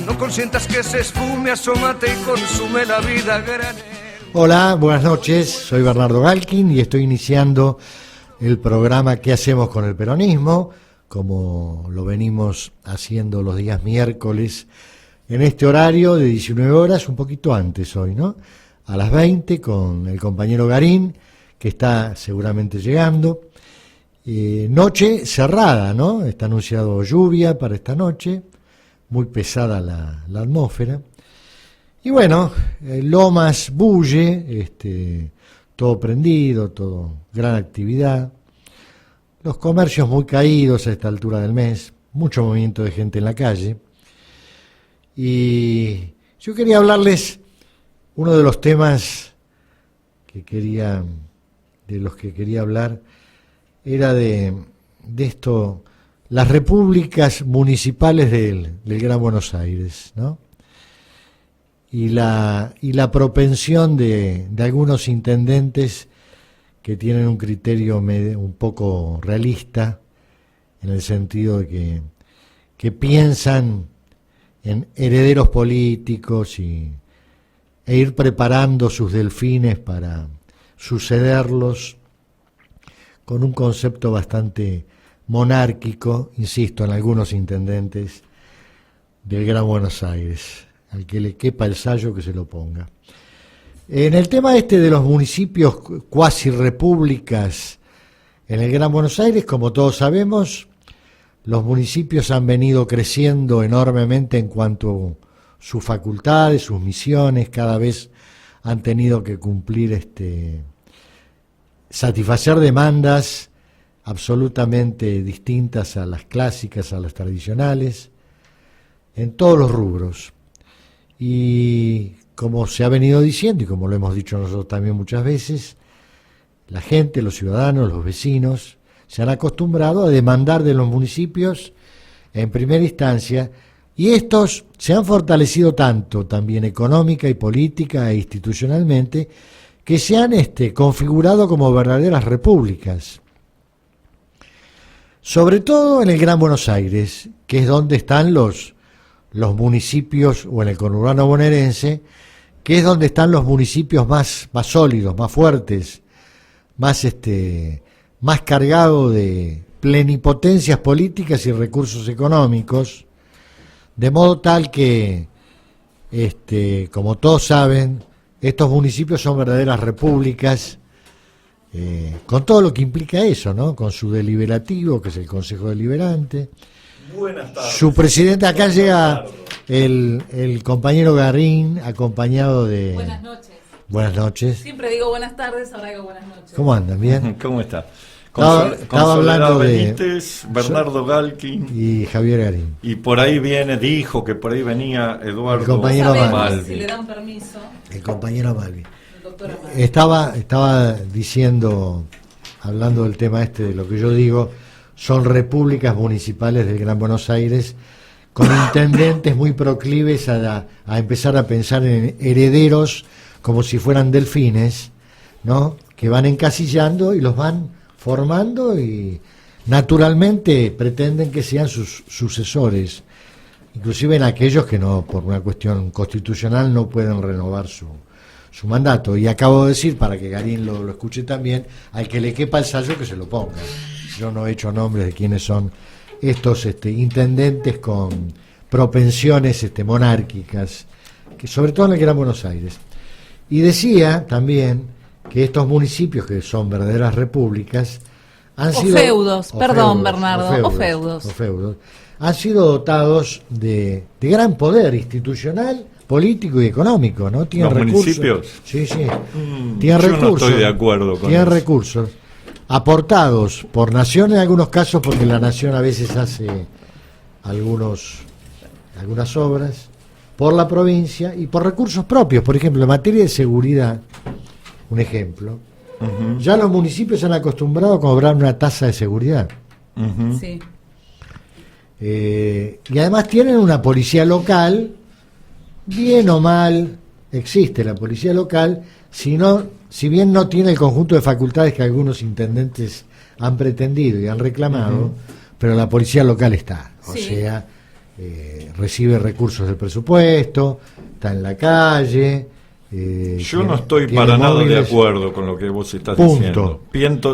No consientas que se esfume, asómate y consume la vida a granel. Hola, buenas noches, soy Bernardo Galkin y estoy iniciando el programa ¿Qué hacemos con el peronismo? Como lo venimos haciendo los días miércoles en este horario de 19 horas, un poquito antes hoy, ¿no? A las 20 con el compañero Garín, que está seguramente llegando. Noche cerrada, ¿no? Está anunciado lluvia para esta noche, muy pesada la atmósfera. Y bueno, Lomas bulle, todo prendido, todo gran actividad. Los comercios muy caídos a esta altura del mes, mucho movimiento de gente en la calle. Y yo quería hablarles uno de los temas de los que quería hablar, era de esto, las repúblicas municipales del Gran Buenos Aires, ¿no? Y la propensión de algunos intendentes que tienen un criterio un poco realista, en el sentido de que piensan en herederos políticos e ir preparando sus delfines para sucederlos, con un concepto bastante monárquico, insisto, en algunos intendentes del Gran Buenos Aires. Al que le quepa el sayo que se lo ponga. En el tema de los municipios cuasi repúblicas en el Gran Buenos Aires, como todos sabemos, los municipios han venido creciendo enormemente en cuanto a sus facultades, sus misiones, cada vez han tenido que cumplir satisfacer demandas absolutamente distintas a las clásicas, a las tradicionales, en todos los rubros. Y como se ha venido diciendo, y como lo hemos dicho nosotros también muchas veces, la gente, los ciudadanos, los vecinos, se han acostumbrado a demandar de los municipios en primera instancia, y estos se han fortalecido tanto también económica y política e institucionalmente, que se han configurado como verdaderas repúblicas. Sobre todo en el Gran Buenos Aires, que es donde están los municipios, o en el conurbano bonaerense, que es donde están los municipios más sólidos, más fuertes, más cargados de plenipotencias políticas y recursos económicos, de modo tal que, como todos saben, estos municipios son verdaderas repúblicas, con todo lo que implica eso, ¿no? Con su deliberativo, que es el Consejo Deliberante. Buenas tardes. Su presidente, acá llega el compañero Garín, acompañado de... Buenas noches. Buenas noches. Siempre digo buenas tardes, ahora digo buenas noches. ¿Cómo andan? ¿Bien? ¿Cómo está? Estaba hablando de Benítez, Bernardo Galkin y Javier Garín. Y por ahí dijo que por ahí venía Eduardo El compañero Malvi. Si le dan permiso. El compañero Malvi. El doctor Malvi. Estaba diciendo, hablando del tema de lo que yo digo, son repúblicas municipales del Gran Buenos Aires, con intendentes muy proclives a empezar a pensar en herederos como si fueran delfines, ¿no? Que van encasillando y los van formando y naturalmente pretenden que sean sus sucesores, inclusive en aquellos que no, por una cuestión constitucional, no pueden renovar su mandato. Y acabo de decir, para que Garín lo escuche también, al que le quepa el sayo que se lo ponga. Yo no he hecho nombres de quiénes son estos intendentes con propensiones monárquicas, que sobre todo en el Gran Buenos Aires. Y decía también que estos municipios, que son verdaderas repúblicas, han sido... feudos, perdón, Bernardo, o feudos. Han sido dotados de gran poder institucional, político y económico, ¿no? Tienen ¿Los recursos. municipios? Sí. Tienen recursos. No estoy de acuerdo con tienen eso. recursos aportados por nación en algunos casos, porque la nación a veces hace algunas obras, por la provincia y por recursos propios. Por ejemplo, en materia de seguridad, un ejemplo, ya los municipios se han acostumbrado a cobrar una tasa de seguridad. Sí. Y además tienen una policía local, bien o mal, existe la policía local, si bien no tiene el conjunto de facultades que algunos intendentes han pretendido y han reclamado, pero la policía local está. O sea, recibe recursos del presupuesto, está en la calle. Yo no estoy para nada de acuerdo con lo que vos estás diciendo.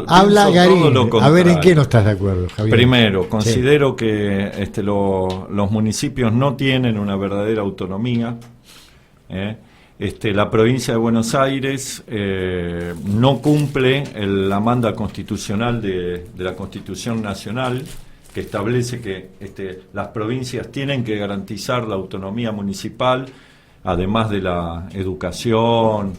Habla Garín, todo lo a ver contrario. en qué no estás de acuerdo, Javier. Primero, considero que los municipios no tienen una verdadera autonomía. La provincia de Buenos Aires no cumple la manda constitucional de la Constitución Nacional, que establece que las provincias tienen que garantizar la autonomía municipal, además de la educación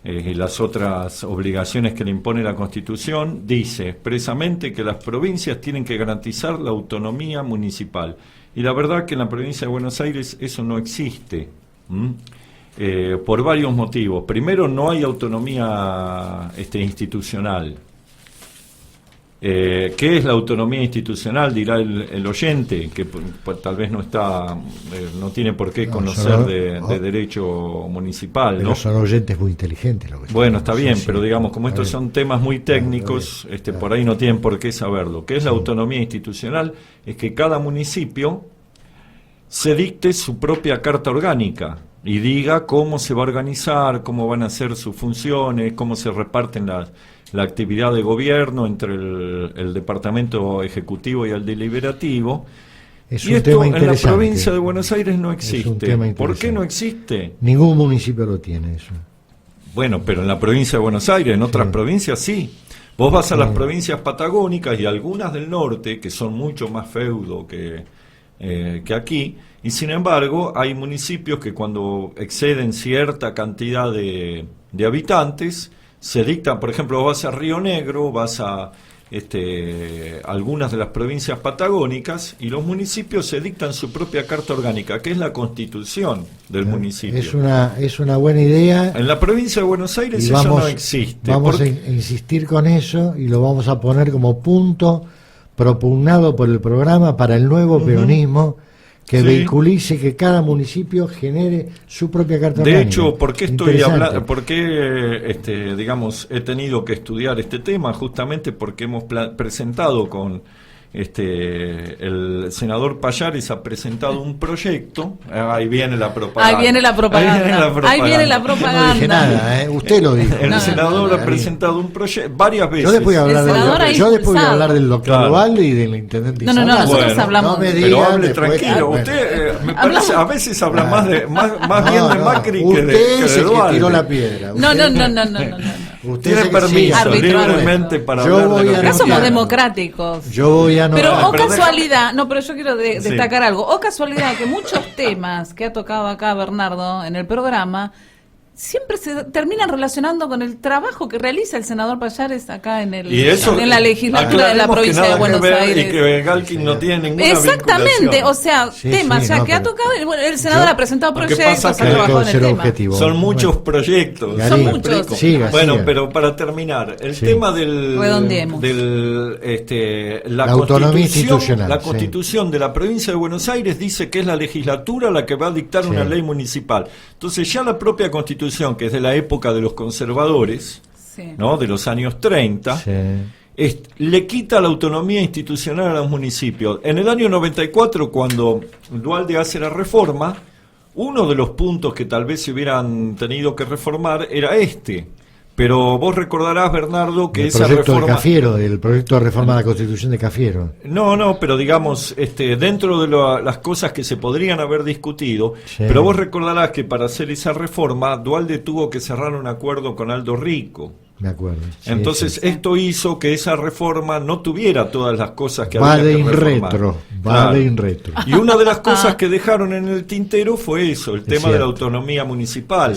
y las otras obligaciones que le impone la Constitución. Dice expresamente que las provincias tienen que garantizar la autonomía municipal. Y la verdad que en la provincia de Buenos Aires eso no existe. Por varios motivos. Primero, no hay autonomía institucional. ¿Qué es la autonomía institucional? Dirá el oyente, que pues, tal vez no tiene por qué conocer de derecho municipal, pero ¿no? Son oyentes muy inteligentes. Bueno, está bien, pero digamos, como estos son temas muy técnicos, por ahí no tienen por qué saberlo. ¿Qué es la autonomía institucional? Es que cada municipio se dicte su propia carta orgánica y diga cómo se va a organizar, cómo van a ser sus funciones, cómo se reparten la actividad de gobierno entre el departamento ejecutivo y el deliberativo. Es y un esto tema en la interesante. provincia de Buenos Aires no existe. ¿Por qué no existe? Ningún municipio lo tiene eso. Bueno, pero en la provincia de Buenos Aires, en otras provincias sí. Vos vas a las provincias patagónicas y algunas del norte, que son mucho más feudo que aquí, y sin embargo hay municipios que cuando exceden cierta cantidad de habitantes, se dictan, por ejemplo, vas a Río Negro, vas a algunas de las provincias patagónicas, y los municipios se dictan su propia carta orgánica, que es la constitución del municipio. Es una buena idea. En la provincia de Buenos Aires eso no existe. Vamos a insistir con eso y lo vamos a poner como punto propugnado por el programa para el nuevo peronismo, que vehiculice que cada municipio genere su propia carta orgánica. De hecho, ¿por qué estoy hablando? ¿Por qué, digamos, he tenido que estudiar este tema? Justamente porque hemos presentado con el senador Pallares ha presentado un proyecto. Ahí viene la propaganda. Ahí viene la propaganda. No dije nada, usted lo dijo. El senador ha presentado un proyecto varias veces. Yo después voy a hablar del doctor Duvalde y del intendente Isabel. No, nosotros hablamos. Pero hable tranquilo. Usted, me parece, a veces habla más bien de Macri que de Duvalde. Usted que tiró la piedra. No. Usted tiene permiso libremente para hablar de lo que acá somos democráticos. Yo voy a pero casualidad, pero yo quiero destacar algo. O casualidad que muchos temas que ha tocado acá Bernardo en el programa siempre se terminan relacionando con el trabajo que realiza el senador Pallares acá en la legislatura de la provincia de Buenos Aires. Y que Galkin no tiene ninguna exactamente, o sea, temas que ha tocado, el senador ha presentado proyectos, ha trabajado en el tema. Son muchos proyectos. Son muchos. Bueno, pero para terminar, el tema la autonomía institucional. La Constitución de la provincia de Buenos Aires dice que es la legislatura la que va a dictar una ley municipal. Entonces ya la propia Constitución, que es de la época de los conservadores, ¿no? De los años 30, le quita la autonomía institucional a los municipios. En el año 94, cuando Duhalde hace la reforma, uno de los puntos que tal vez se hubieran tenido que reformar era pero vos recordarás, Bernardo, que esa reforma... El proyecto de reforma de la Constitución de Cafiero. No, pero digamos, dentro de las cosas que se podrían haber discutido, pero vos recordarás que para hacer esa reforma, Duhalde tuvo que cerrar un acuerdo con Aldo Rico. Me acuerdo. Entonces, esto hizo que esa reforma no tuviera todas las cosas que había que reformar. Va de in retro. Y una de las cosas que dejaron en el tintero fue eso, el tema de la autonomía municipal.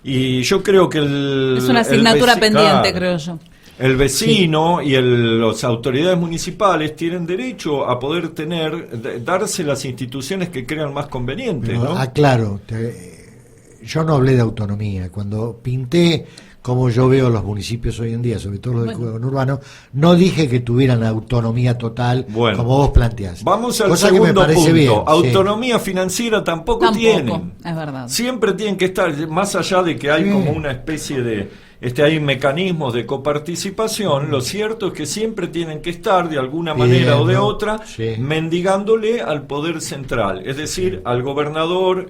Y yo creo que es una asignatura pendiente, creo yo. El vecino y las autoridades municipales tienen derecho a poder darse las instituciones que crean más convenientes, ¿no? Claro, yo no hablé de autonomía. Cuando pinté como yo veo los municipios hoy en día, sobre todo los del conurbano, no dije que tuvieran autonomía total, como vos planteás. Vamos al segundo punto. Autonomía financiera tampoco tienen. Es verdad. Siempre tienen que estar, más allá de que hay como una especie de hay mecanismos de coparticipación, lo cierto es que siempre tienen que estar de alguna manera o de otra mendigándole al poder central, es decir, al gobernador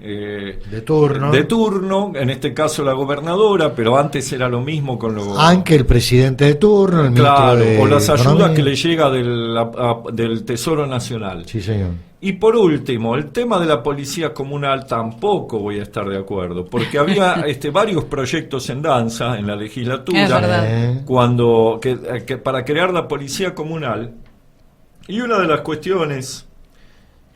de turno, en este caso la gobernadora, pero antes era lo mismo con aunque el presidente de turno, el ministro de o las ayudas Economía. que le llega del Tesoro Nacional. Sí, señor. Y por último, el tema de la policía comunal tampoco voy a estar de acuerdo, porque había varios proyectos en danza en la legislatura Es verdad. cuando que para crear la policía comunal, y una de las cuestiones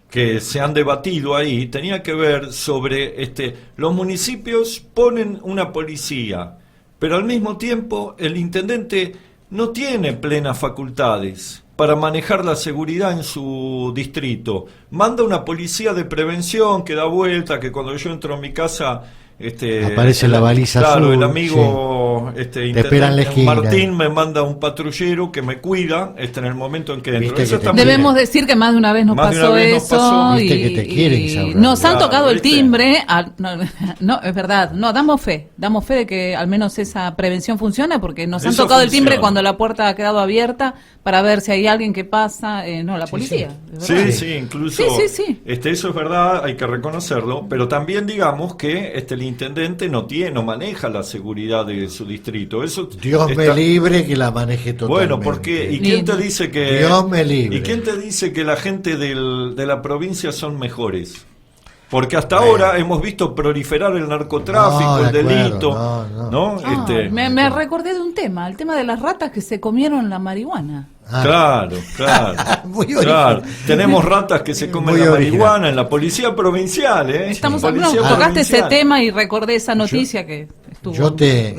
que se han debatido ahí tenía que ver sobre los municipios ponen una policía, pero al mismo tiempo el intendente no tiene plenas facultades para manejar la seguridad en su distrito. Manda una policía de prevención que da vuelta, que cuando yo entro en mi casa aparece la baliza azul, el amigo te espera en la esquina. Martín me manda un patrullero que me cuida en el momento en que entro. Debemos decir que más de una vez nos pasó eso. Viste que te quieren, Isaura. Nos han tocado el timbre. No, es verdad. No, damos fe de que al menos esa prevención funciona, porque nos han tocado el timbre cuando la puerta ha quedado abierta para ver si hay alguien que pasa. No, la policía. Sí, incluso. Sí. Eso es verdad, hay que reconocerlo, pero también digamos que el intendente no maneja la seguridad de su distrito. Eso Dios me libre que la maneje totalmente. Bueno, porque ¿y quién te dice que Dios me libre? ¿Y quién te dice que la gente de la provincia son mejores? Porque hasta ahora hemos visto proliferar el narcotráfico, el delito, ¿no? Me recordé de un tema, el tema de las ratas que se comieron la marihuana. Claro. Tenemos ratas que se comen la marihuana en la policía provincial, tocaste ese tema y recordé esa noticia que estuvo. Yo te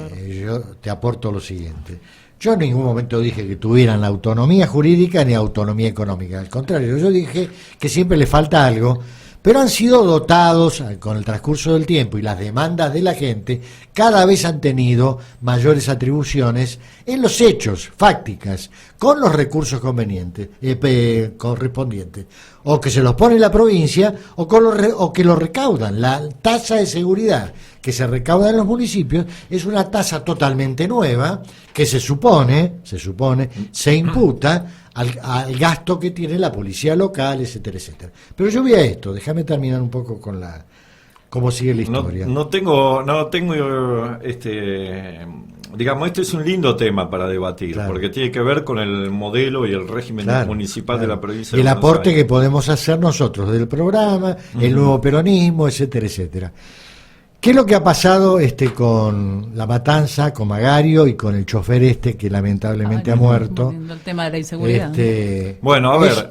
aporto lo siguiente. Yo en ningún momento dije que tuvieran la autonomía jurídica ni autonomía económica. Al contrario, yo dije que siempre le falta algo, pero han sido dotados con el transcurso del tiempo y las demandas de la gente, cada vez han tenido mayores atribuciones en los hechos, fácticas, con los recursos correspondientes, o que se los pone la provincia o que lo recaudan. La tasa de seguridad que se recauda en los municipios es una tasa totalmente nueva que se imputa al gasto que tiene la policía local, etcétera, etcétera. Pero yo voy a esto, déjame terminar un poco con cómo sigue la historia. Digamos, este es un lindo tema para debatir, porque tiene que ver con el modelo y el régimen municipal de la provincia de el Buenos aporte Aires. Que podemos hacer nosotros del programa, el nuevo peronismo, etcétera, etcétera. ¿Qué es lo que ha pasado con La Matanza, con Magario y con el chofer que lamentablemente ha muerto? El tema de la inseguridad. Bueno, a ver,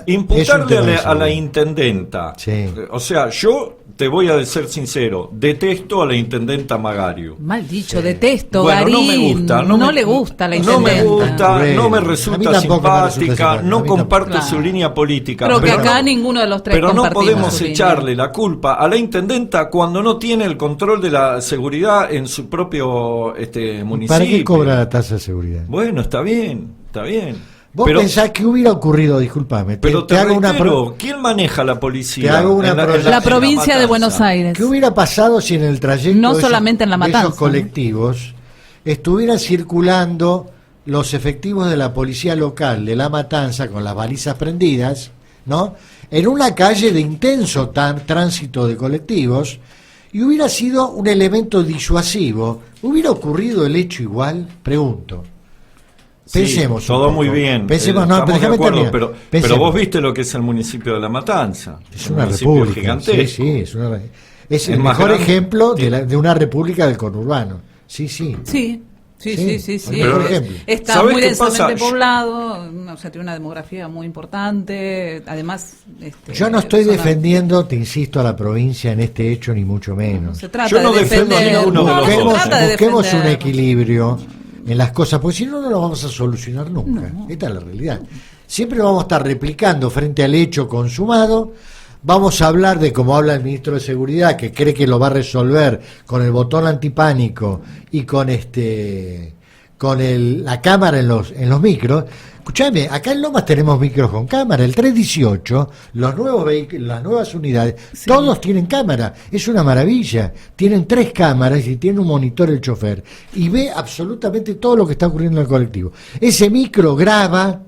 imputarle a la intendenta. Sí. O sea, yo te voy a ser sincero, detesto a la intendenta Magario. Mal dicho, detesto, bueno, Garín. No me gusta. No le gusta la intendenta. No me gusta, no me resulta simpática, no comparto su línea política. Creo que acá ninguno de los tres pero no compartimos podemos su echarle línea. la culpa a la intendenta cuando no tiene el control de la seguridad en su propio municipio. ¿Para qué cobra la tasa de seguridad? Bueno, está bien. ¿Vos pensás que hubiera ocurrido? Disculpame. Pero te reitero, ¿quién maneja la policía? Te hago la provincia de Buenos Aires. ¿Qué hubiera pasado si en el trayecto no solamente en La Matanza, de esos colectivos estuvieran circulando los efectivos de la policía local de La Matanza con las balizas prendidas, ¿no? En una calle de intenso tránsito de colectivos, y hubiera sido un elemento disuasivo? ¿Hubiera ocurrido el hecho igual? Pregunto. Pensemos. Todo muy bien. Pensemos, no, pero déjame terminar. Pero vos viste lo que es el municipio de La Matanza. Es una república gigantesca. Sí, es el mejor ejemplo de una república del conurbano. Sí. Está muy densamente poblado, tiene una demografía muy importante. Además, yo no estoy defendiendo, te insisto, a la provincia en este hecho, ni mucho menos. Se trata yo no defiendo a ninguno de los dos. Busquemos un equilibrio en las cosas, porque si no, no lo vamos a solucionar nunca. Esta es la realidad. Siempre vamos a estar replicando frente al hecho consumado. Vamos a hablar de, como habla el ministro de Seguridad, que cree que lo va a resolver con el botón antipánico y con la cámara en los micros. Escuchame, acá en Lomas tenemos micros con cámara. El 318, los nuevos vehículos, las nuevas unidades, Sí. todos tienen cámara. Es una maravilla. Tienen 3 cámaras y tiene un monitor el chofer. Y ve absolutamente todo lo que está ocurriendo en el colectivo. Ese micro graba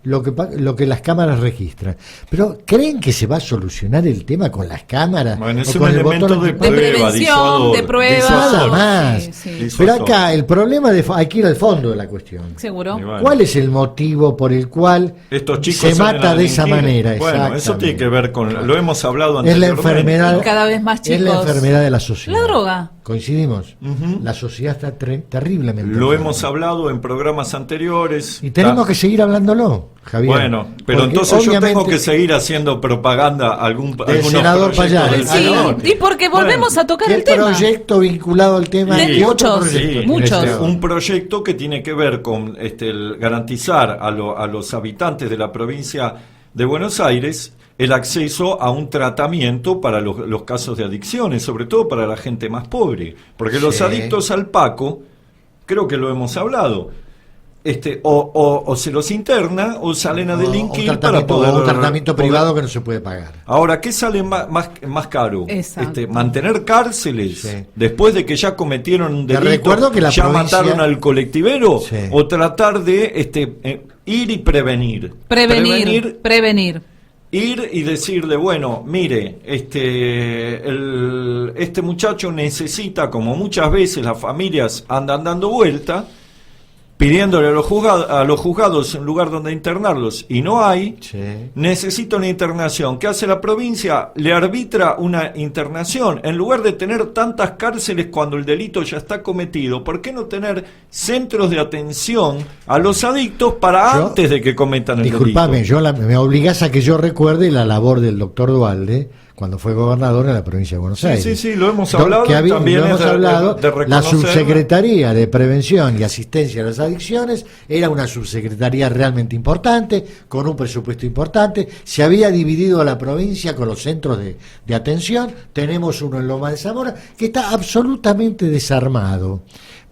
lo que las cámaras registran. Pero ¿creen que se va a solucionar el tema con las cámaras? Bueno, es ¿O un con el elemento botón de anti- prueba, prevención, disuador, de prueba. disuasor. Nada más. Sí, sí. Disuasor. Pero acá el problema hay que ir al fondo de la cuestión. Seguro. Y bueno. ¿Cuál es el motivo por el cual Estos chicos se salen mata a de esa delinquir? manera? Bueno, eso tiene que ver con, lo hemos hablado Es la anteriormente. enfermedad, Cada vez más es la chicos. enfermedad de la sociedad. La droga. ¿Coincidimos? Ujú. La sociedad está terriblemente Lo enferma. hemos hablado en programas anteriores. Y tenemos Ah, que seguir hablándolo, Javier. Bueno, pero Porque entonces yo tengo obviamente que seguir haciendo propaganda a algunos senador proyectos Payares. del Sí, senador. y porque volvemos a tocar ¿Qué el tema. proyecto vinculado al tema? De ¿Qué otro muchos, proyecto? Sí, muchos. un proyecto que tiene que ver con el garantizar a los habitantes de la provincia de Buenos Aires el acceso a un tratamiento para los casos de adicciones, sobre todo para la gente más pobre, porque los Sí. adictos al Paco, creo que lo hemos hablado, o se los interna o salen a delinquir para poder... un tratamiento poder- privado que no se puede pagar. Ahora, ¿qué sale más caro? Exacto. Mantener cárceles Sí. después de que ya cometieron un Te delito, recuerdo que la ya provincia- mataron al colectivero, Sí. o tratar de ir y prevenir. Prevenir. Ir y decirle, bueno, mire, este muchacho necesita, como muchas veces las familias andan dando vuelta, pidiéndole a los juzgados un lugar donde internarlos, y no hay, Sí. necesita una internación. ¿Qué hace la provincia? Le arbitra una internación. En lugar de tener tantas cárceles cuando el delito ya está cometido, ¿por qué no tener centros de atención a los adictos para Yo- antes de que cometan el Disculpame, delito? me obligás a que yo recuerde la labor del doctor Dualde cuando fue gobernador en la provincia de Buenos Sí, Aires. sí, sí, lo hemos Do- hablado, que había- también lo es hemos de hablado, la reconocer- subsecretaría de Prevención y Asistencia a las Adicciones era una subsecretaría realmente importante, con un presupuesto importante, se había dividido a la provincia con los centros de atención, tenemos uno en Loma de Zamora, que está absolutamente desarmado.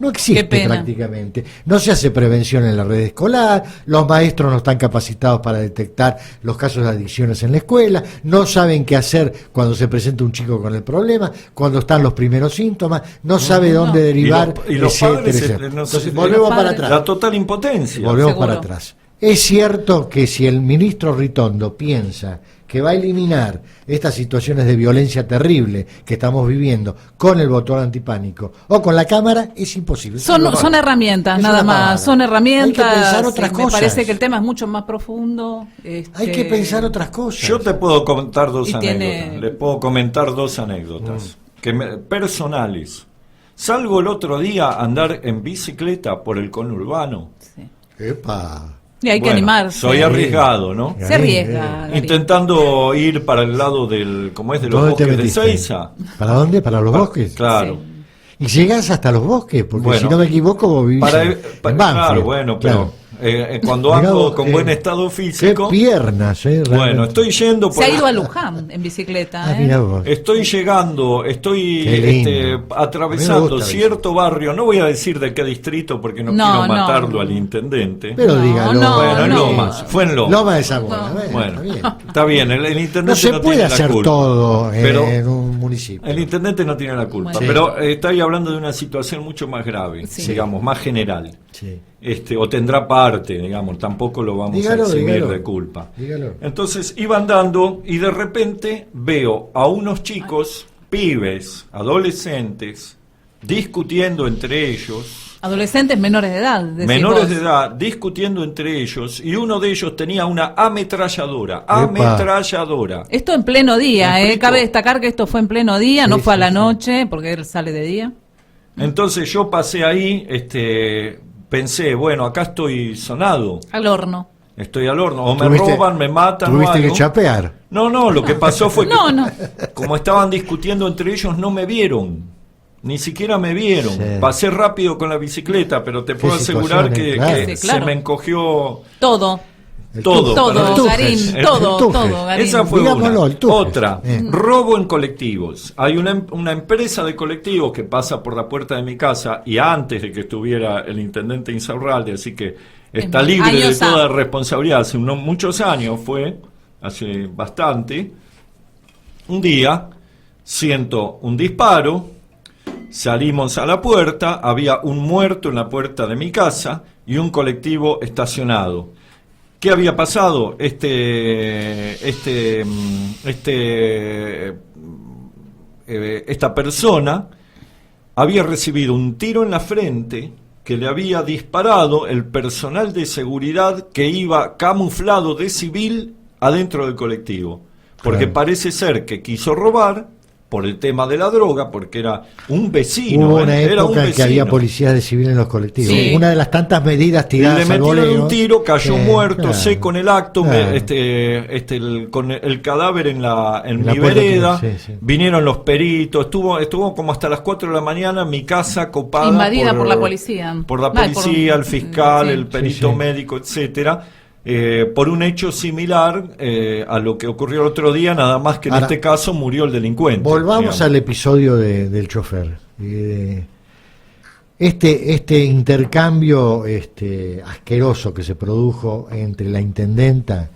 No Qué existe pena. prácticamente. No se hace prevención en la red escolar, los maestros no están capacitados para detectar los casos de adicciones en la escuela, no saben qué hacer cuando se presenta un chico con el problema, cuando están los primeros síntomas, no sabe dónde derivar, Y los etcétera, padres, etcétera. no sé, Entonces, los volvemos para padres- atrás. La total impotencia. Volvemos Seguro. para atrás. Es cierto que si el ministro Ritondo piensa que va a eliminar estas situaciones de violencia terrible que estamos viviendo con el botón antipánico o con la cámara, es imposible. Son herramientas, Es nada una más. pavada. Son herramientas. Hay que pensar otras Me cosas. parece que el tema es mucho más profundo. Hay que pensar otras cosas. Yo te puedo contar dos Y anécdotas. tiene- Les puedo comentar dos anécdotas personales. Salgo el otro día a andar en bicicleta por el conurbano. Sí. Epa. Y hay que Bueno, animarse. Soy arriesgado, ¿no? Se arriesga. Gary. Intentando ir para el lado del, ¿cómo es? De los ¿Dónde te bosques de metiste? Seiza. ¿Para dónde? ¿Para los bosques? Claro. Sí. Y llegas hasta los bosques, porque Bueno. si no me equivoco, vos vivís Para, en claro, Banfield. bueno, Claro. pero cuando Mirá ando vos, con buen estado Qué físico, piernas, realmente. bueno, estoy yendo por Se ha ido a Luján en bicicleta. Ah, mirá vos. Estoy llegando, estoy Qué lindo. A mí atravesando me gusta cierto barrio, no voy a decir de qué distrito porque no, No, quiero no. matarlo al intendente. Pero No, dígalo. no, bueno, en no. Lomas, fue en Lomas. Loma de Zamora. No. Bueno, está bien. está bien, el intendente No se puede tiene la hacer culpa. todo Pero en un municipio. el intendente no tiene la culpa, Bueno. pero estoy hablando de una situación mucho más grave, Sí. digamos, más general. Sí. O tendrá parte, digamos, tampoco lo vamos Dígalo, a eximir dígalo. de culpa. Dígalo. Entonces iba andando y de repente veo a unos chicos, pibes, adolescentes, discutiendo entre ellos, Adolescentes menores de edad. decís menores vos. de edad, discutiendo entre ellos, y uno de ellos tenía una ametralladora, Epa. ametralladora. Esto en pleno día, ¿Me explico? Cabe destacar que esto fue en pleno día, Sí, no fue a sí, la sí. noche, porque él sale de día. Entonces yo pasé ahí, pensé, bueno, acá estoy sonado, Al horno. estoy al horno, o me Tuviste- roban, me matan o Tuviste que algo. chapear. No, lo que pasó fue que No, no. como estaban discutiendo entre ellos no me vieron, ni siquiera me vieron. Sí. Pasé rápido con la bicicleta, pero te Qué puedo asegurar situaciones, que, claro. que Sí, claro. se me encogió Todo. El todo. Todo, Tujes. Garín, El todo, Tujes. todo, Garín. Esa fue Digámoslo, una. el Tujes. Otra, robo en colectivos. Hay una empresa de colectivos que pasa por la puerta de mi casa, y antes de que estuviera el intendente Insaurralde, así que está libre de Años toda responsabilidad. Hace muchos años hace bastante. Un día siento un disparo, salimos a la puerta, había un muerto en la puerta de mi casa y un colectivo estacionado. ¿Qué había pasado? Esta persona había recibido un tiro en la frente que le había disparado el personal de seguridad que iba camuflado de civil adentro del colectivo. Porque Claro. parece ser que quiso robar por el tema de la droga, porque era un vecino. Hubo una era un época en que vecino. había policías de civil en los colectivos. Sí. Una de las tantas medidas Le tiradas al metieron voleo. un tiro, cayó muerto, claro, seco en el acto, claro. con el cadáver en la mi puerta, vereda. sí, sí. Vinieron los peritos, estuvo como hasta las 4 de la mañana mi casa copada Invadida por la policía. por la Ay, policía, el fiscal, sí. el perito Sí, sí. médico, etcétera, por un hecho similar a lo que ocurrió el otro día, nada más que en Ahora, este caso murió el delincuente. Volvamos digamos. al episodio del chofer. Este intercambio asqueroso que se produjo entre la intendenta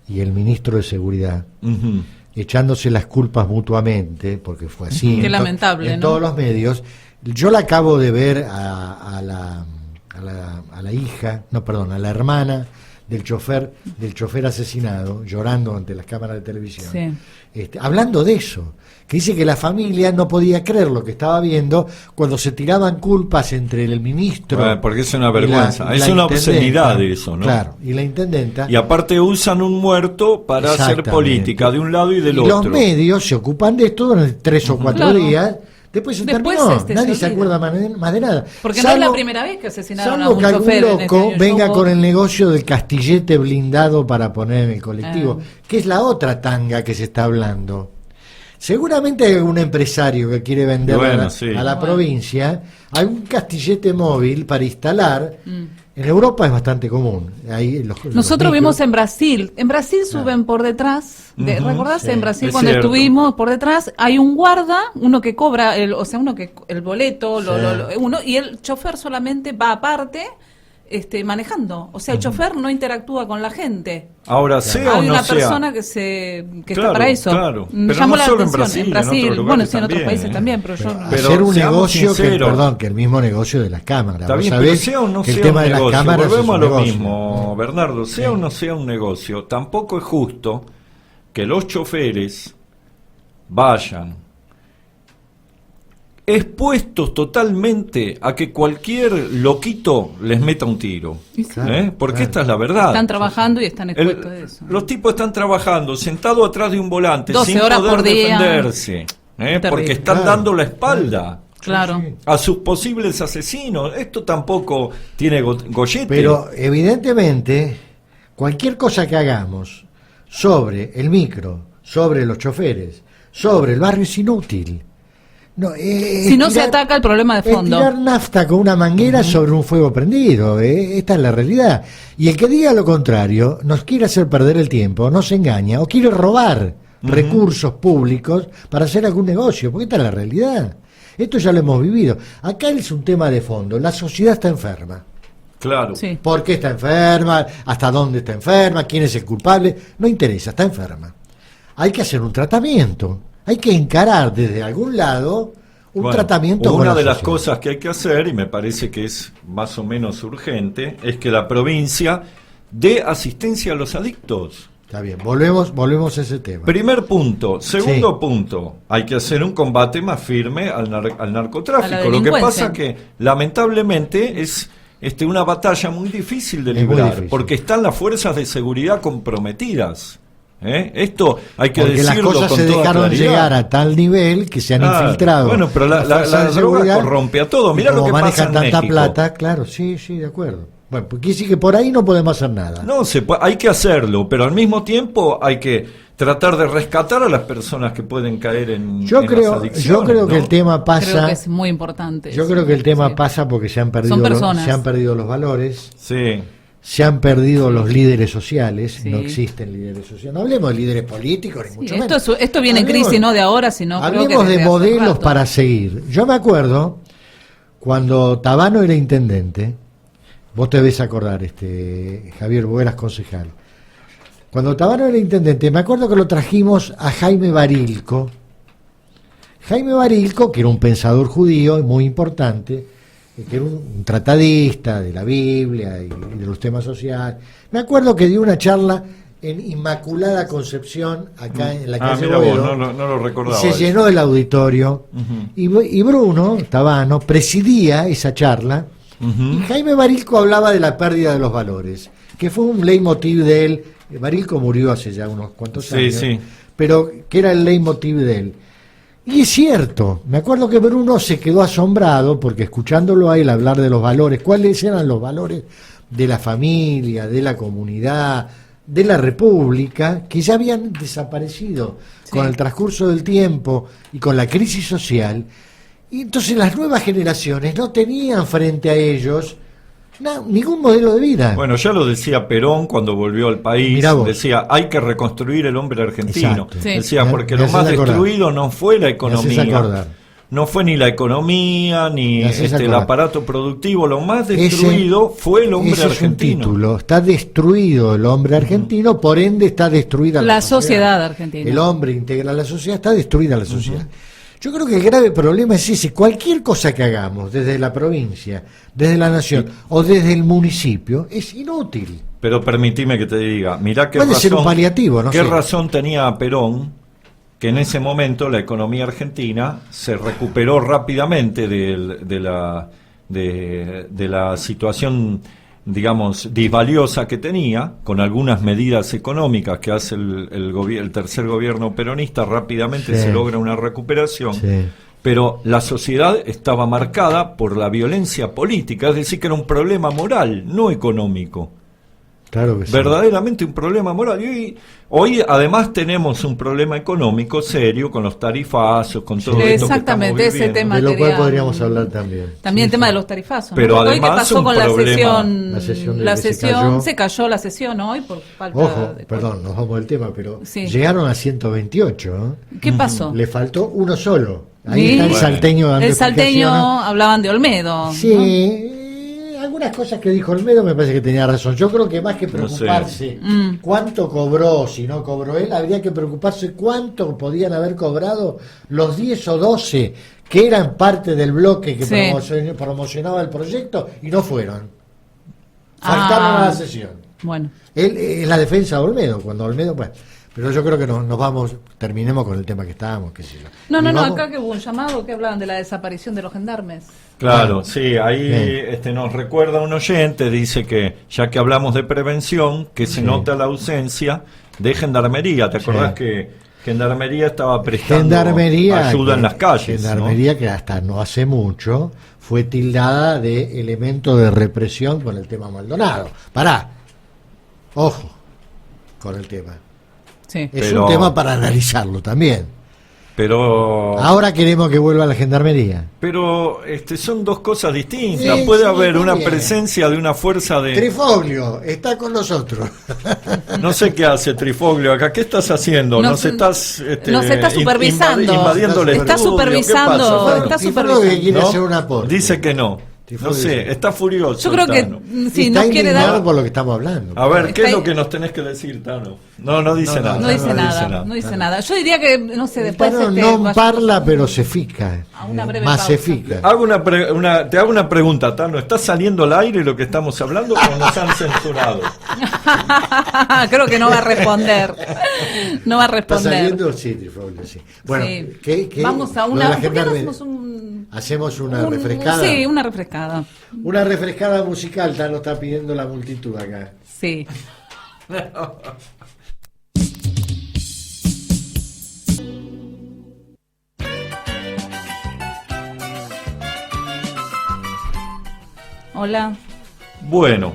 y el ministro de Seguridad, Ujú. echándose las culpas mutuamente, porque fue así Qué en, lamentable, en ¿no? todos los medios. Yo la acabo de ver a la hija, no, perdón, a la hermana del chofer asesinado, llorando ante las cámaras de televisión, Sí. hablando de eso, que dice que la familia no podía creer lo que estaba viendo cuando se tiraban culpas entre el ministro. Bueno, porque es una y la- vergüenza, y es la una intendenta. obscenidad eso, ¿no? Claro, y la intendenta. Y aparte usan un muerto para hacer Exactamente. política de un lado y del Y otro. los medios se ocupan de esto durante 3 o 4 Claro. días. Después se Después, terminó. Nadie se se olvida. acuerda más de nada. Porque no es la primera vez que asesinaron a salvo un que algún chofer en loco este venga show. con el negocio del castillete blindado para poner en el colectivo, Ah. que es la otra tanga que se está hablando. Seguramente hay algún empresario que quiere vender Bueno, sí. a la Bueno. provincia algún castillete móvil para instalar. En Europa es bastante común. Ahí los Nosotros micros- vimos en Brasil. En Brasil suben por detrás. Ujú, ¿Recordás? sí, En Brasil es cuando cierto. estuvimos por detrás hay un guarda, uno que cobra, el boleto, Sí. uno, y el chofer solamente va aparte manejando. O sea, el chofer no interactúa con la gente. Ahora, sea o Hay no una sea. persona que está Claro, para eso. claro. Me Pero llamó no la solo en atención. Brasil, en otros bueno, lugares sí, en otros también, países ¿eh? también, pero yo no. Pero hacer un seamos negocio sinceros. que el mismo negocio de las cámaras. Está Vos bien, pero sabés sea o no que el sea tema un de las negocio, cámaras es volvemos a un lo negocio. mismo, Bernardo, sea o no sea un negocio, tampoco es justo que los choferes vayan expuestos totalmente a que cualquier loquito les meta un tiro. Y sí. Porque Claro. esta es la verdad. Están trabajando y están expuestos a eso. Los tipos están trabajando sentados atrás de un volante 12 sin horas poder por día. defenderse, Terrible. porque están Claro. dando la espalda Claro. Sí. a sus posibles asesinos. Esto tampoco tiene gollete. Pero evidentemente, cualquier cosa que hagamos sobre el micro, sobre los choferes, sobre el barrio es inútil. No, Si no se ataca el problema de es fondo. tirar nafta con una manguera sobre un fuego prendido. Esta es la realidad. Y el que diga lo contrario nos quiere hacer perder el tiempo, nos engaña o quiere robar recursos públicos para hacer algún negocio, porque esta es la realidad. Esto ya lo hemos vivido. Acá es un tema de fondo. La sociedad está enferma. Claro. Sí. ¿Por qué está enferma? ¿Hasta dónde está enferma? ¿Quién es el culpable? No interesa, está enferma. Hay que hacer un tratamiento. Hay que encarar desde algún lado un Bueno, tratamiento con una la de las sociedad. cosas que hay que hacer, y me parece que es más o menos urgente, es que la provincia dé asistencia a los adictos. Está bien, volvemos a ese tema. Primer punto. Segundo Sí. punto, hay que hacer un combate más firme al A la narcotráfico. Lo que delincuencia. pasa que, lamentablemente, es una batalla muy difícil de Es muy librar, difícil. porque están las fuerzas de seguridad comprometidas. Esto hay que Porque las decirlo cosas con se toda dejaron claridad. llegar a tal nivel que se han Claro. infiltrado. Bueno, pero la fuerzas de droga seguridad, corrompe a todo. y Mirá lo como que manejan pasa en tanta México. plata, claro, sí, de acuerdo. Bueno, pues quiere decir que por ahí no podemos hacer nada. No, hay que hacerlo, pero al mismo tiempo hay que tratar de rescatar a las personas que pueden caer en Yo en creo, las adicciones, yo creo que ¿no? el tema pasa. Creo que es muy importante. Yo eso. creo que el tema Sí. pasa porque se han perdido Son personas. los valores. Sí, se han perdido los líderes sociales, Sí. no existen líderes sociales. No hablemos de líderes políticos, ni mucho menos. Esto viene en Hablemos- crisis, no de ahora, sino creo que Hablemos desde de hace modelos rato. para seguir. Yo me acuerdo cuando Tabano era intendente, vos te debes acordar, Javier, vos eras concejal. Cuando Tabano era intendente, me acuerdo que lo trajimos a Jaime Barilco. Jaime Barilco, que era un pensador judío muy importante, que era un tratadista de la Biblia y de los temas sociales. Me acuerdo que dio una charla en Inmaculada Concepción, acá en la calle mira vos, Boedo, no lo y recordaba. se eso. llenó el auditorio. Ujú. Y Bruno Tabano presidía esa charla. Ujú. Y Jaime Barilco hablaba de la pérdida de los valores, que fue un leitmotiv de él. Barilco murió hace ya unos cuantos Sí, años, sí. pero que era el leitmotiv de él. Y es cierto, me acuerdo que Bruno se quedó asombrado porque escuchándolo a él hablar de los valores, ¿cuáles eran los valores de la familia, de la comunidad, de la república, que ya habían desaparecido Sí. con el transcurso del tiempo y con la crisis social? Y entonces las nuevas generaciones no tenían frente a ellos ningún modelo de vida. Bueno, ya lo decía Perón cuando volvió al país. Mirá vos. Decía, hay que reconstruir el hombre argentino. Exacto. Sí. Decía, Me- porque me lo haces más acordar. destruido no fue la Me haces economía. acordar. No fue ni la economía, ni Me haces el acordar. aparato productivo. Lo más Ese- destruido fue el hombre ese es un argentino. título. Está destruido el hombre argentino, por ende está destruida La sociedad argentina. El hombre integra la sociedad, está destruida la sociedad. Yo creo que el grave problema es ese. Cualquier cosa que hagamos desde la provincia, desde la nación o desde el municipio es inútil. Pero permitime que te diga, mirá qué Puede ser un razón, paliativo, no qué sé. razón tenía Perón, que en ese momento la economía argentina se recuperó rápidamente de la situación, digamos, disvaliosa que tenía, con algunas medidas económicas que hace el tercer gobierno peronista, rápidamente Sí. se logra una recuperación. Sí. Pero la sociedad estaba marcada por la violencia política, es decir, que era un problema moral, no económico. Claro que sí. Verdaderamente un problema moral. Y hoy además tenemos un problema económico serio con los tarifazos, con todo esto que Exactamente, estamos ese viviendo. tema. De lo cual quería- podríamos hablar también. También el Sí, tema sí. de los tarifazos. ¿no? Pero Porque hoy, ¿qué además pasó un con la problema- sesión? La sesión de La que se sesión, cayó. se cayó la sesión hoy por falta Ojo, de... perdón, nos vamos del tema, pero Sí. llegaron a 128, ¿no? ¿Qué pasó? Le faltó uno solo. Ahí Sí. está el Bueno. salteño dando El salteño, explicaciones. hablaban de Olmedo. Sí, algunas cosas que dijo Olmedo me parece que tenía razón. Yo creo que más que No sé. preocuparse cuánto cobró, si no cobró él, habría que preocuparse cuánto podían haber cobrado los 10 o 12 que eran parte del bloque que Sí. promocionaba el proyecto y no fueron. Faltaron a la sesión. Bueno, Él es la defensa de Olmedo, cuando Olmedo, bueno, pero yo creo que nos vamos, terminemos con el tema que estábamos, qué sé yo. no, Y no, vamos- acá que hubo un llamado que hablaban de la desaparición de los gendarmes. Claro, Ah, sí, ahí bien. nos recuerda un oyente, dice que ya que hablamos de prevención, que se Sí. nota la ausencia de gendarmería. ¿Te acordás Sí. que Gendarmería estaba prestando Gendarmería, ayuda en que- las calles? ¿no? Gendarmería que hasta no hace mucho fue tildada de elemento de represión con el tema Maldonado. Pará, ojo con el tema. Sí. Es Pero- un tema para analizarlo también. Pero Ahora queremos que vuelva la Gendarmería. son dos cosas distintas. Sí, Puede sí, haber está una bien. presencia de una fuerza de... Trifoglio está con nosotros. No sé qué hace Trifoglio acá. ¿Qué estás haciendo? Nos- Nos estás nos está supervisando. invadiendo el Está estudio. supervisando. ¿Qué pasa, Tano? Está Trifoglio supervisando. que quiere ¿No? hacer un aporte. Dice que no. No Trifoglio sé, dice- está furioso. Yo creo que Tano. si está nos quiere indignado dar... por lo que estamos hablando. A ver, ¿qué Está es lo ahí- que nos tenés que decir, Tano? No dice nada. No dice nada, no dice nada. Yo diría que, no sé, después... Bueno, no vaya- parla, pero se fica. A una breve Más se pausa. fica. Te hago una pregunta, Tano. ¿Está saliendo al aire lo que estamos hablando o nos han censurado? Creo que no va a responder. No va a ¿Está responder. saliendo? Sí, Trifoglio, sí. Bueno, Sí. ¿qué- Vamos a lo de una... la ¿Por qué no Gendarmería? hacemos un... Hacemos una refrescada. Sí, una refrescada. Una refrescada musical, ya lo está pidiendo la multitud acá. Sí. Hola. Bueno,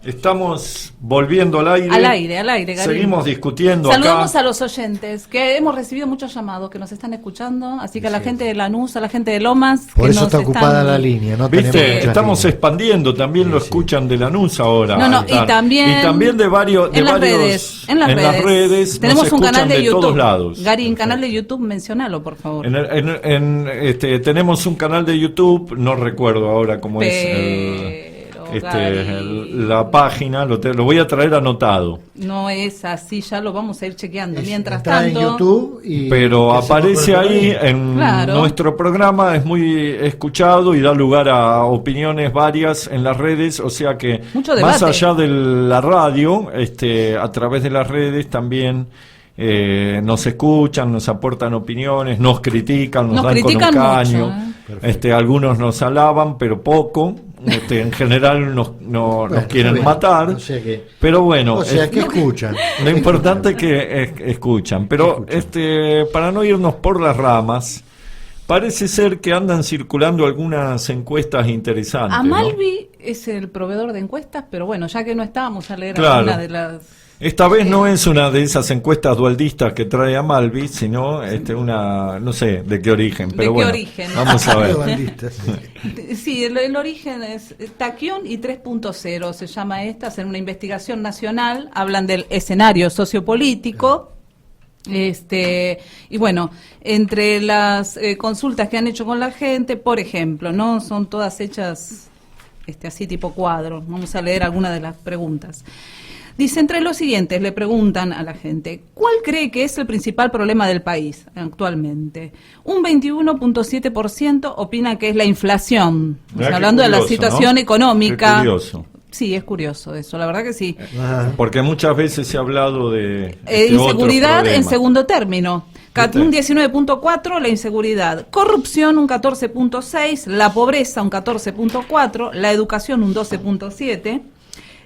estamos volviendo al aire. Al aire, Gabriel. Seguimos discutiendo Saludamos acá. a los oyentes, que hemos recibido muchos llamados, que nos están escuchando, así que a la gente de Lanús, a la gente de Lomas... Por que eso nos está ocupada la línea, ¿no? Tenemos Viste, muchas estamos líneas. expandiendo, también lo escuchan de Lanús ahora. No, y también de varios... en las redes. En las redes. Tenemos nos un canal escuchan de YouTube. todos lados. Gary, en canal de YouTube, mencionalo, por favor. Tenemos un canal de YouTube, no recuerdo ahora cómo Gary, la página, lo voy a traer anotado. no es así, ya lo vamos a ir chequeando. Mientras Está tanto, en YouTube Pero ¿qué hacemos aparece con el ahí programa? en Claro. nuestro programa, es muy escuchado y da lugar a opiniones varias en las redes, o sea que Mucho más debate. allá de la radio, a través de las redes también nos escuchan, nos aportan opiniones, nos critican, nos Nos dan critican con un mucho, caño. Perfecto. Algunos nos alaban, pero poco. En general nos Bueno, quieren está bien. matar. O sea que, Pero bueno, ¿qué escuchan? lo importante es que escuchan. Pero para no irnos por las ramas, parece ser que andan circulando algunas encuestas interesantes. ¿no? Amalvi es el proveedor de encuestas, pero bueno, ya que no está, vamos a leer Claro. alguna de las... Esta vez no es una de esas encuestas dualdistas que trae Amalvi, sino una, no sé de qué origen, pero qué bueno, origen? vamos a ver. Bandistas, sí. Sí, el origen es Taquión y 3.0, se llama esta, hacen una investigación nacional, hablan del escenario sociopolítico. Y bueno, entre las consultas que han hecho con la gente, por ejemplo, no son todas hechas así tipo cuadro. Vamos a leer algunas de las preguntas. Dice, entre los siguientes, le preguntan a la gente, ¿cuál cree que es el principal problema del país actualmente? Un 21.7% opina que es la inflación. Estamos Mirá qué hablando de la curioso, situación ¿no? económica. Qué curioso. Sí, es curioso eso, la verdad que sí. Ah, Porque muchas veces se ha hablado de Inseguridad otros en problemas. segundo término. ¿Viste? Un 19.4 la inseguridad, corrupción un 14.6, la pobreza un 14.4, la educación un 12.7,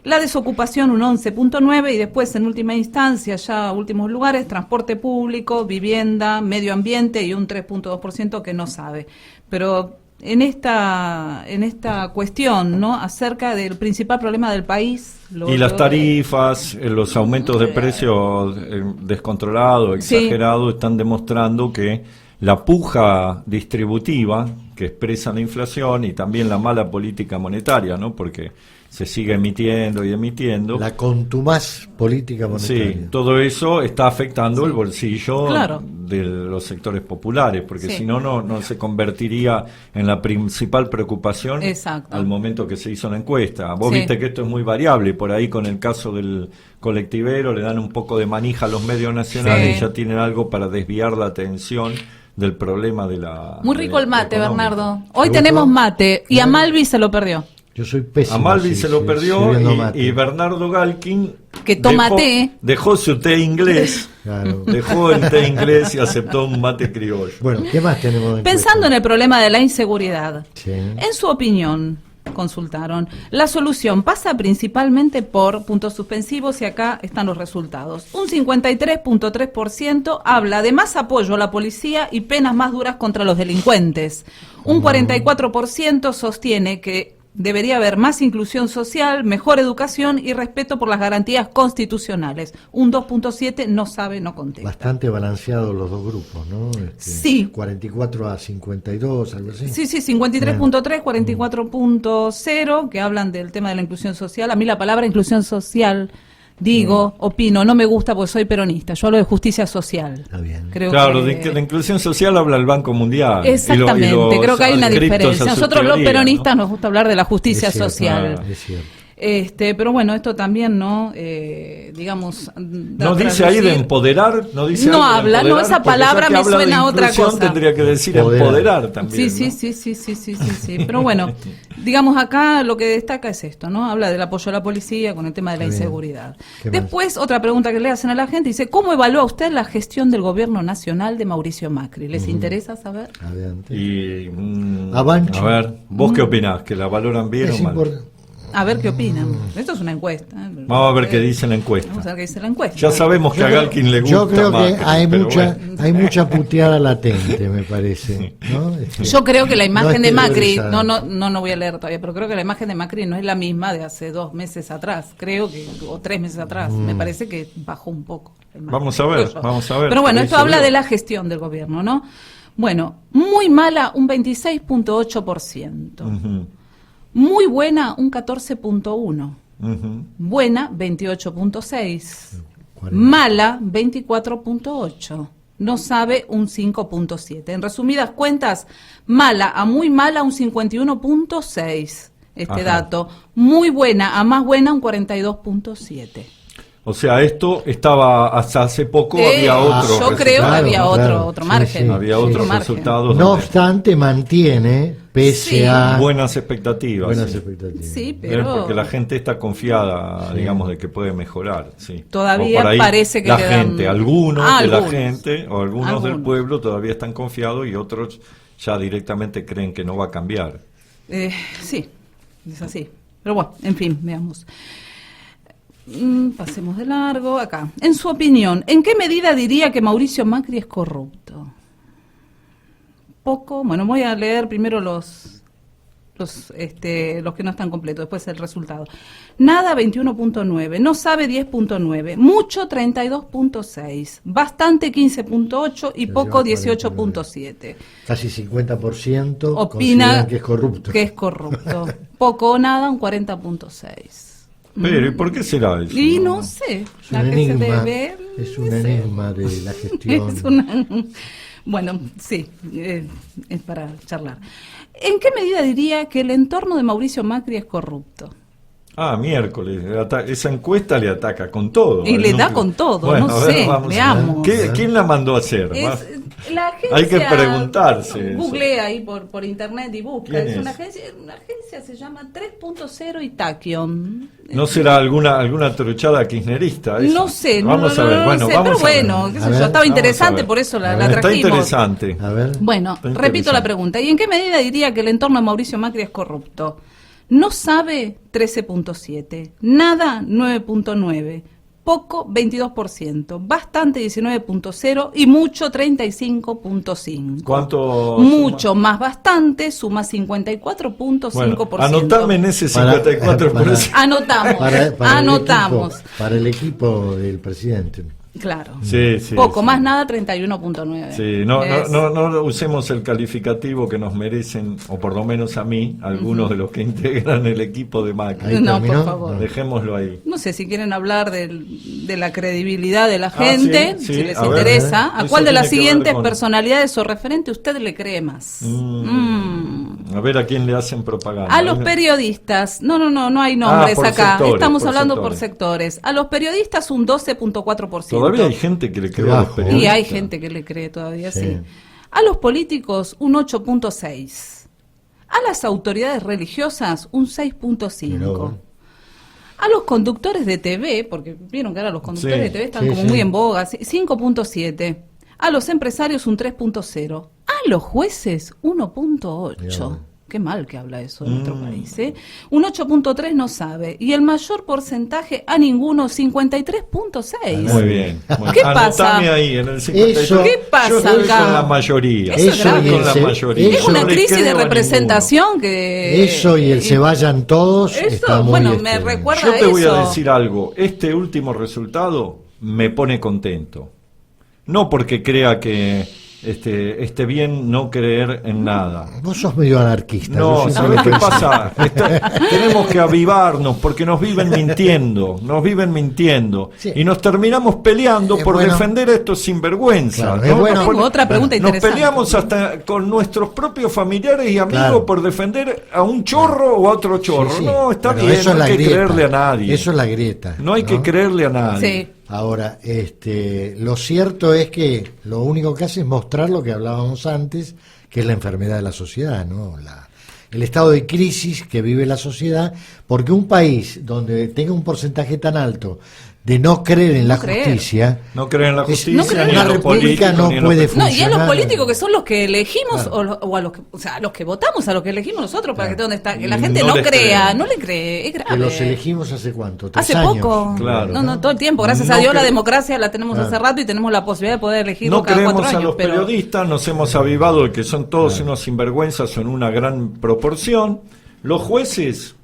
la desocupación un 11.9 y después en última instancia, ya últimos lugares, transporte público, vivienda, medio ambiente y un 3.2% que no sabe. Pero en esta cuestión, ¿no?, acerca del principal problema del país, Y las tarifas, los aumentos de precios descontrolados, Sí. exagerados, están demostrando que la puja distributiva que expresa la inflación y también la mala política monetaria, ¿no? Porque se sigue emitiendo y emitiendo. la contumaz política monetaria. Sí, todo eso está afectando el bolsillo Claro. de los sectores populares, porque Sí. si no, no se convertiría en la principal preocupación Exacto. al momento que se hizo la encuesta. Vos Sí. viste que esto es muy variable, por ahí con el caso del colectivero le dan un poco de manija a los medios nacionales Sí. y ya tienen algo para desviar la atención del problema de la... Muy rico el mate, económico. Bernardo. Hoy ¿Te tenemos gustó? mate y a Malvi se lo perdió. Yo soy pésimo. A Malvi sí, se lo sí, perdió sirviendo mate. y Bernardo Galkin Que toma té. dejó su té inglés, Claro. dejó el té inglés y aceptó un mate criollo. Bueno, ¿qué más tenemos? de Pensando en encuesta? el problema de la inseguridad, Sí. en su opinión, consultaron, la solución pasa principalmente por puntos suspensivos y acá están los resultados. Un 53.3% habla de más apoyo a la policía y penas más duras contra los delincuentes. Un 44% sostiene que debería haber más inclusión social, mejor educación y respeto por las garantías constitucionales. Un 2.7% no sabe, no contesta. Bastante balanceados los dos grupos, ¿no? Sí. 44 a 52, algo así. Sí, 53.3, 44.0, que hablan del tema de la inclusión social. A mí la palabra inclusión social, opino, no me gusta porque soy peronista. Yo hablo de justicia social. Está bien. Creo Claro, que... de la inclusión social habla el Banco Mundial. Exactamente, creo que hay una diferencia. Nosotros los peronistas ¿no? nos gusta hablar de la justicia Es cierto, social. Es cierto. Pero bueno, esto también, ¿no? Digamos... ¿No dice ahí de empoderar? No, dice No algo de habla, no, empoderar? esa Porque ya palabra que me habla de suena a otra inclusión, cosa. Tendría que decir Empoderar. empoderar también. Sí, ¿no? sí. Pero bueno, digamos acá lo que destaca es esto, ¿no? Habla del apoyo a la policía con el tema de la Está bien. inseguridad. ¿Qué más? Después, otra pregunta que le hacen a la gente, dice, ¿cómo evalúa usted la gestión del gobierno nacional de Mauricio Macri? ¿Les interesa saber? Adelante. Y, Avancho. a ver, ¿vos qué opinás? ¿Que la valoran bien Es o mal? A ver qué opinan. Esto es una encuesta. Vamos a ver qué dice la encuesta. Vamos a ver qué dice la encuesta. Ya sabemos que a Galkin le gusta Yo creo que Macri, hay pero mucha, bueno. hay mucha puteada latente, me parece, ¿no? Yo creo que la imagen No de Macri, exteriorizada. no voy a leer todavía, pero creo que la imagen de Macri no es la misma de hace 2 meses atrás, creo que, o 3 meses atrás. Me parece que bajó un poco. la imagen. Vamos a ver, Creo yo. vamos a ver. Pero bueno, Por esto eso habla digo. de la gestión del gobierno, ¿no? Bueno, muy mala, un 26.8%. Ujú, Muy buena, un 14.1%. ujú. Buena, 28.6%. 40. Mala, 24.8%. No sabe, un 5.7%. En resumidas cuentas, mala a muy mala, un 51.6%. Este Ajá. dato. Muy buena a más buena, un 42.7%. O sea, esto estaba hasta hace poco, había otro. Yo creo que Claro, había claro. otro Sí, margen. sí. Había Sí. otros margen. resultados. No donde- obstante, mantiene, pese Sí. a buenas expectativas. buenas sí. expectativas. Sí, pero Porque la gente está confiada, digamos, de que puede mejorar. Sí. Todavía O por ahí parece que la quedan- gente, algunos de la algunos. gente o algunos del Algunos. pueblo todavía están confiados y otros ya directamente creen que no va a cambiar. Sí, es así. Pero bueno, en fin, veamos. Pasemos de largo acá. En su opinión, ¿en qué medida diría que Mauricio Macri es corrupto? Poco. Bueno, voy a leer primero los que no están completos, después el resultado. Nada, 21.9. No sabe, 10.9. Mucho, 32.6. Bastante, 15.8. Y Ya poco, lleva 18.7. Casi 50% Opina consideran que es corrupto. que es corrupto. Poco o nada, un 40.6. Pero, ¿y por qué será eso? Y no sé Es un a qué se enigma, debe. es un no sé. enigma de la gestión. Es una- Bueno, sí, es para charlar. ¿En qué medida diría que el entorno de Mauricio Macri es corrupto? Ah, miércoles. Esa encuesta le ataca con todo. Y al le da núcleo. con todo, Bueno, no a ver, sé, vamos a ver. veamos. ¿Quién la mandó a hacer? Es, la agencia, Hay que preguntarse eso. Google ahí por internet y busca. ¿Quién Es es? una agencia se llama 3.0 Itaquion. ¿No será alguna truchada kirchnerista? esa? No sé, Vamos a ver. no Bueno, sé, vamos pero a ver. bueno, qué sé A yo, ver, estaba Vamos a interesante, ver. por eso la Está trajimos. interesante. A ver, Bueno, Está repito interesante. la pregunta. ¿Y en qué medida diría que el entorno de Mauricio Macri es corrupto? No sabe, 13.7. Nada, 9.9. Poco, 22%. Bastante, 19.0. Y mucho, 35.5. ¿Cuánto? Mucho más bastante, suma 54.5%. Bueno, anotame en ese 54%. Anotamos, anotamos. Para el equipo del presidente. Claro. Sí, sí, Poco sí. más nada, 31.9. Sí, no usemos el calificativo que nos merecen, o por lo menos a mí, algunos de los que integran el equipo de Macri. Ahí No, terminó. por favor. Dejémoslo ahí. No sé si quieren hablar de la credibilidad de la gente, sí, sí, si les a ver, interesa. ¿A eso cuál de las tiene que ver siguientes con- personalidades o referentes usted le cree más? A ver a quién le hacen propaganda. A los periodistas, no hay nombres por acá, sectores, estamos por hablando sectores. por sectores. A los periodistas un 12.4%. Todavía hay gente que le cree a los bajo. periodistas. Y hay gente que le cree todavía, sí. Sí. A los políticos un 8.6. A las autoridades religiosas un 6.5. Pero- A los conductores de TV, porque vieron que ahora los conductores Sí, de TV están sí, como sí. muy en boga, 5.7. A los empresarios un 3.0. A los jueces 1.8. Mirá. Qué mal que habla eso en nuestro país, ¿eh? Un 8.3 no sabe. Y el mayor porcentaje a ninguno, 53.6. Muy bien. Bueno, ¿Qué pasa? anotame ahí en el 53. Eso- ¿Qué pasa Yo estoy acá? con la mayoría. Eso es Estoy grave. con la Ese- mayoría. Es eso- una No le crisis de creo a representación que... Eso y el se vayan todos Eso, está muy... bueno, me recuerda ninguno. Yo te voy eso. a decir algo. Este último resultado me pone contento. No porque crea que esté bien no creer en nada. Vos sos medio anarquista. No, yo ¿sabes siempre qué pensé- pasa? Tenemos que avivarnos porque nos viven mintiendo Sí. y nos terminamos peleando Es por bueno. defender a estos sinvergüenzas. Claro, ¿no? es bueno. Tengo otra pregunta Nos interesante. peleamos hasta con nuestros propios familiares y amigos Claro. por defender a un chorro o a otro chorro. Sí, sí. No, está Bueno, bien, eso es no la hay que grieta. creerle a nadie. Eso es la grieta. No hay que creerle a nadie. Sí. Ahora, lo cierto es que lo único que hace es mostrar lo que hablábamos antes, que es la enfermedad de la sociedad, ¿no? El estado de crisis que vive la sociedad, porque un país donde tenga un porcentaje tan alto de no creer en la No creer. justicia. No creen en la Es- justicia, no creen ni en en la los república políticos, no ni en puede los... No, y a los funcionar. políticos que son los que elegimos, Claro. o a los que, o sea, a los que votamos, a los que elegimos nosotros, para Claro. que donde está, que la gente No no les crea, creen. no le cree, es grave. Que los elegimos hace cuánto, 3 Hace años. poco. Claro. No, todo el tiempo. Gracias No a Dios la cre- democracia la tenemos Claro. hace rato y tenemos la posibilidad de poder elegirlo No cada creemos 4 a años. los pero periodistas, nos hemos avivado de que son todos unos sinvergüenzas en una gran proporción. Los jueces,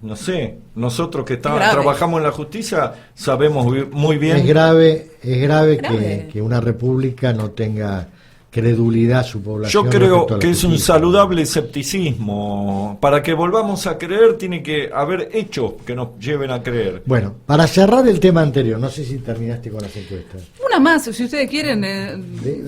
no sé, nosotros que grave. trabajamos en la justicia sabemos muy bien. Es grave Grave. que una república no tenga credulidad a su población. Yo creo respecto a la que es un justicia. saludable escepticismo. Para que volvamos a creer tiene que haber hechos que nos lleven a creer. Bueno, para cerrar el tema anterior, no sé si terminaste con las encuestas. una más, si ustedes quieren,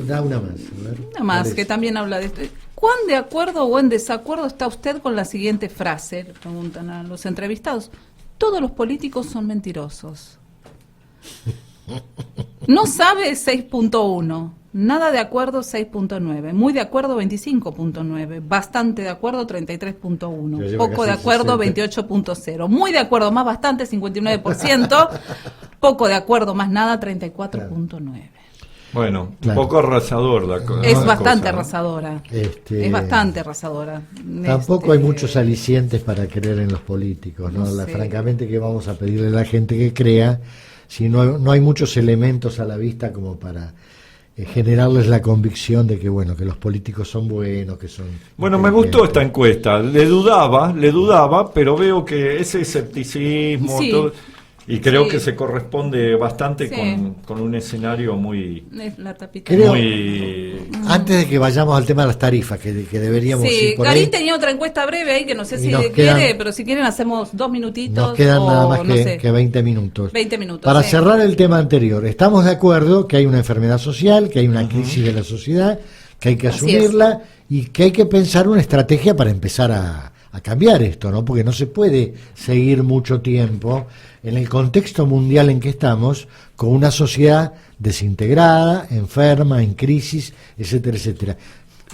Da una más. A ver, una más ¿cuál que es? también habla de esto. ¿Cuán de acuerdo o en desacuerdo está usted con la siguiente frase? Le preguntan a los entrevistados. Todos los políticos son mentirosos. No sabe 6.1. Nada de acuerdo 6.9. Muy de acuerdo 25.9. Bastante de acuerdo 33.1. Ya lleva Poco de casi acuerdo 60. 28.0. Muy de acuerdo más bastante 59%. Poco de acuerdo más nada 34.9. Bueno, Claro. un poco arrasador Es la bastante cosa, ¿no? arrasadora. Este, Es bastante arrasadora. Tampoco hay muchos alicientes para creer en los políticos, ¿no? No sé. Francamente, que vamos a pedirle a la gente que crea si no hay muchos elementos a la vista como para generarles la convicción de que, bueno, que los políticos son buenos, que son... Bueno, me gustó esta encuesta. Le dudaba, pero veo que ese escepticismo Sí. todo, y creo Sí. que se corresponde bastante Sí. con un escenario muy... Es la tapita. Creo- muy Antes de que vayamos al tema de las tarifas, que deberíamos Sí, ir por Karim ahí, tenía otra encuesta breve ahí que no sé Y si nos quiere, quedan- pero si quieren hacemos 2 minutitos. nos quedan o nada más no que, sé, que 20 minutos. 20 minutos. Para sí. cerrar el tema anterior, estamos de acuerdo que hay una enfermedad social, que hay una crisis de la sociedad, que hay que Así asumirla y que hay que pensar una estrategia para empezar a cambiar esto, ¿no? Porque no se puede seguir mucho tiempo en el contexto mundial en que estamos con una sociedad desintegrada, enferma, en crisis, etcétera, etcétera.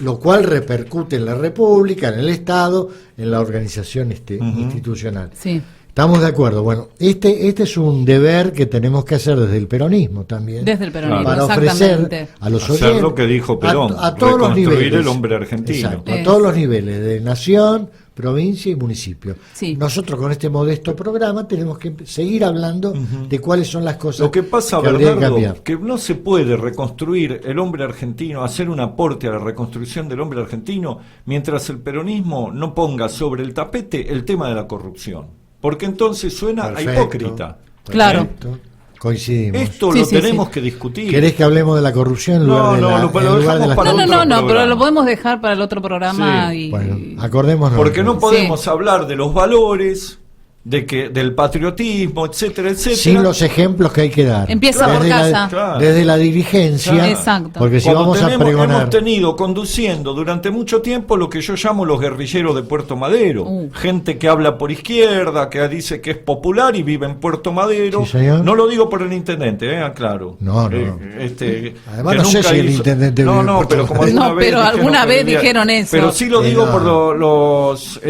Lo cual repercute en la República, en el Estado, en la organización institucional. Sí. Estamos de acuerdo. Bueno, este es un deber que tenemos que hacer desde el peronismo también. Desde el peronismo, para exactamente. ofrecer a los Hacer oyentes, lo que dijo Perón, a todos los reconstruir niveles, el hombre argentino. Exacto, a todos los niveles, de nación, provincia y municipio. Sí. Nosotros con este modesto programa tenemos que seguir hablando de cuáles son las cosas Lo que pasa, habría que Bernardo, cambiar. que no se puede reconstruir el hombre argentino, hacer un aporte a la reconstrucción del hombre argentino, mientras el peronismo no ponga sobre el tapete el tema de la corrupción. Porque entonces suena a Perfecto, hipócrita. Claro. perfecto. Coincidimos. Esto Sí, lo sí, tenemos sí. que discutir. ¿Querés que hablemos de la corrupción en lugar No, de no, la, lo en lugar dejamos de las para No, otro pero programa. lo podemos dejar para el otro programa Sí. y... Bueno, acordémonos. Porque no Sí. podemos hablar de los valores, del patriotismo, etcétera, etcétera. sin los ejemplos que hay que dar. Empieza por Desde la- casa. Claro. Desde la dirigencia. Claro. Exacto. Porque si Cuando vamos a pregonar. hemos tenido conduciendo durante mucho tiempo lo que yo llamo los guerrilleros de Puerto Madero. Gente que habla por izquierda, que dice que es popular y vive en Puerto Madero. Sí, señor. No lo digo por el intendente, aclaro. No, no. que Además, no sé nunca si el intendente vive No, en no, Puerto pero como Madero. alguna No, vez pero dijeron alguna que vez vivía- dijeron eso. Pero sí lo digo no. por los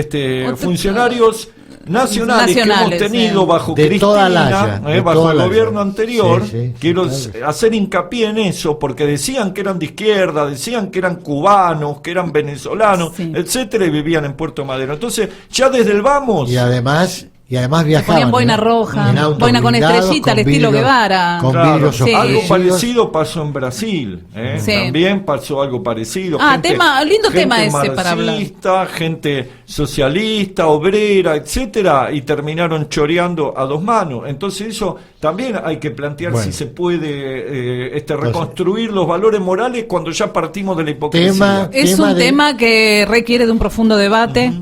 funcionarios nacionales que hemos Nacionales, tenido sí. bajo De toda la Cristina, haya, de bajo toda el la gobierno haya. anterior. Sí, sí, Quiero claro. hacer hincapié en eso porque decían que eran de izquierda, decían que eran cubanos, que eran venezolanos, Sí. etcétera, y vivían en Puerto Madero. Entonces, ya desde el vamos, Y además viajaban. ponían boina roja, en autos boina con blindados, estrellita al con estilo vidrios- Guevara. Con claro, vidrios Sí. algo oscurecidos. parecido pasó en Brasil, ¿eh? Sí. También pasó algo parecido. Lindo tema gente ese para hablar. marxista, gente socialista, obrera, etcétera, y terminaron choreando a dos manos. Entonces eso también hay que plantear Bueno. si se puede reconstruir los valores morales cuando ya partimos de la hipocresía. Tema- Es un tema que requiere de un profundo debate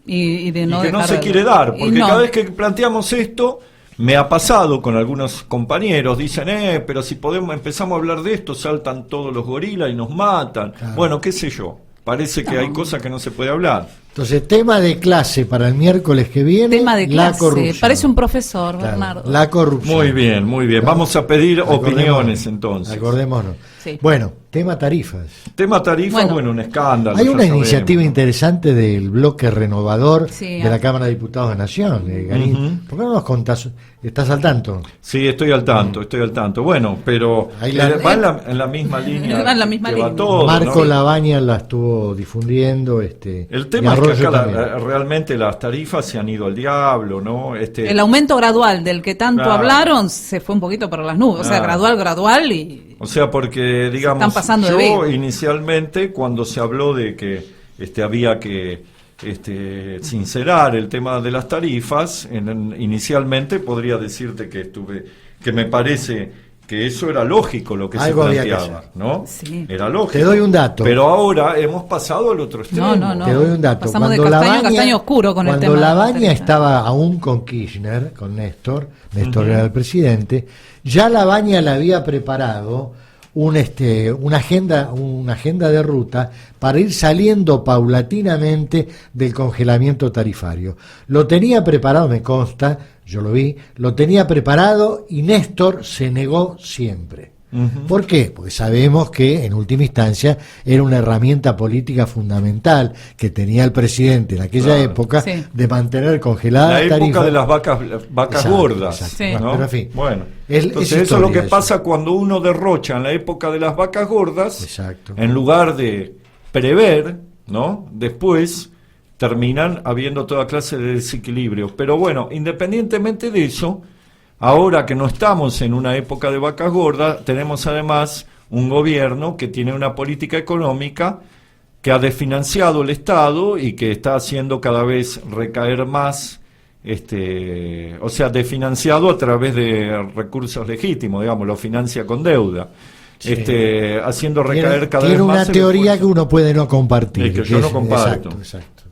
y de no y que no dejar se de- quiere dar, y porque no. cada vez que planteamos esto, me ha pasado con algunos compañeros, dicen, pero si empezamos a hablar de esto, saltan todos los gorilas y nos matan. Claro. Bueno, qué sé yo, parece que hay cosas que no se puede hablar. Entonces, tema de clase para el miércoles que viene, Tema de la clase. corrupción. Parece un profesor, Claro, Bernardo. la corrupción. Muy bien, muy bien. ¿No? Vamos a pedir opiniones Acordémonos, entonces. Acordémonos. Sí. Bueno, tema tarifas. Tema tarifa, bueno, un escándalo. Hay ya una sabemos, iniciativa ¿no? interesante del bloque renovador Sí, de la Cámara de Diputados de Nación, Garín. Ujú. ¿Por qué no nos contás? ¿Estás al tanto? Sí, estoy al tanto, estoy al tanto. Bueno, pero Ahí la- va en la misma línea. Va en la misma que va línea. todo, Marco ¿no? Labaña la estuvo difundiendo. El y tema es que Arroyo acá también. realmente las tarifas se han ido al diablo, ¿no? El aumento gradual del que tanto Claro. hablaron se fue un poquito por las nubes. O sea, Claro. gradual y... O sea, porque, digamos, están pasando de yo vivo. inicialmente, cuando se habló de que había que sincerar el tema de las tarifas, inicialmente podría decirte que me parece que eso era lógico lo que Algo se había que planteaba, hacer. ¿no? Sí. Era lógico. Te doy un dato. Pero ahora hemos pasado al otro extremo. No. Te doy un dato. Pasamos de castaño a castaño oscuro con el tema. Cuando de la Labaña tarifa. estaba aún con Kirchner, con Néstor Ujú. era el presidente, ya Labaña le había preparado una agenda de ruta para ir saliendo paulatinamente del congelamiento tarifario. Lo tenía preparado, me consta, yo lo vi, lo tenía preparado y Néstor se negó siempre. Ujú. ¿Por qué? Porque sabemos que en última instancia era una herramienta política fundamental que tenía el presidente en aquella Claro. época Sí. de mantener congelada La la época tarifa. de las vacas Exacto, gordas. exacto. Sí. ¿no? Pero en fin, Bueno, es entonces historia eso es lo que eso. pasa cuando uno derrocha en la época de las vacas gordas, Exacto. en lugar de prever, ¿no? Después terminan habiendo toda clase de desequilibrios. Pero bueno, independientemente de eso, ahora que no estamos en una época de vacas gordas, tenemos además un gobierno que tiene una política económica que ha desfinanciado el Estado y que está haciendo cada vez recaer más, o sea, desfinanciado a través de recursos legítimos, digamos, lo financia con deuda, Sí. haciendo recaer cada tiene vez más una el teoría esfuerzo. que uno puede no compartir. Sí, que yo no comparto. Exacto.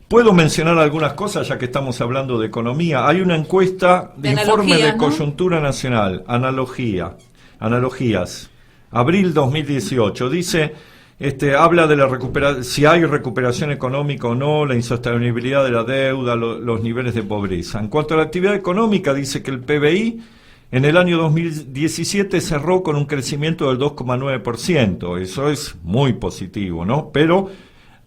Puedo mencionar algunas cosas ya que estamos hablando de economía. Hay una encuesta de De informe analogías, de ¿no? coyuntura nacional, analogías, abril 2018. Dice, habla de la recuperación, si hay recuperación económica o no, la insostenibilidad de la deuda, los niveles de pobreza. En cuanto a la actividad económica, dice que el PBI en el año 2017 cerró con un crecimiento del 2,9%. Eso es muy positivo, ¿no? Pero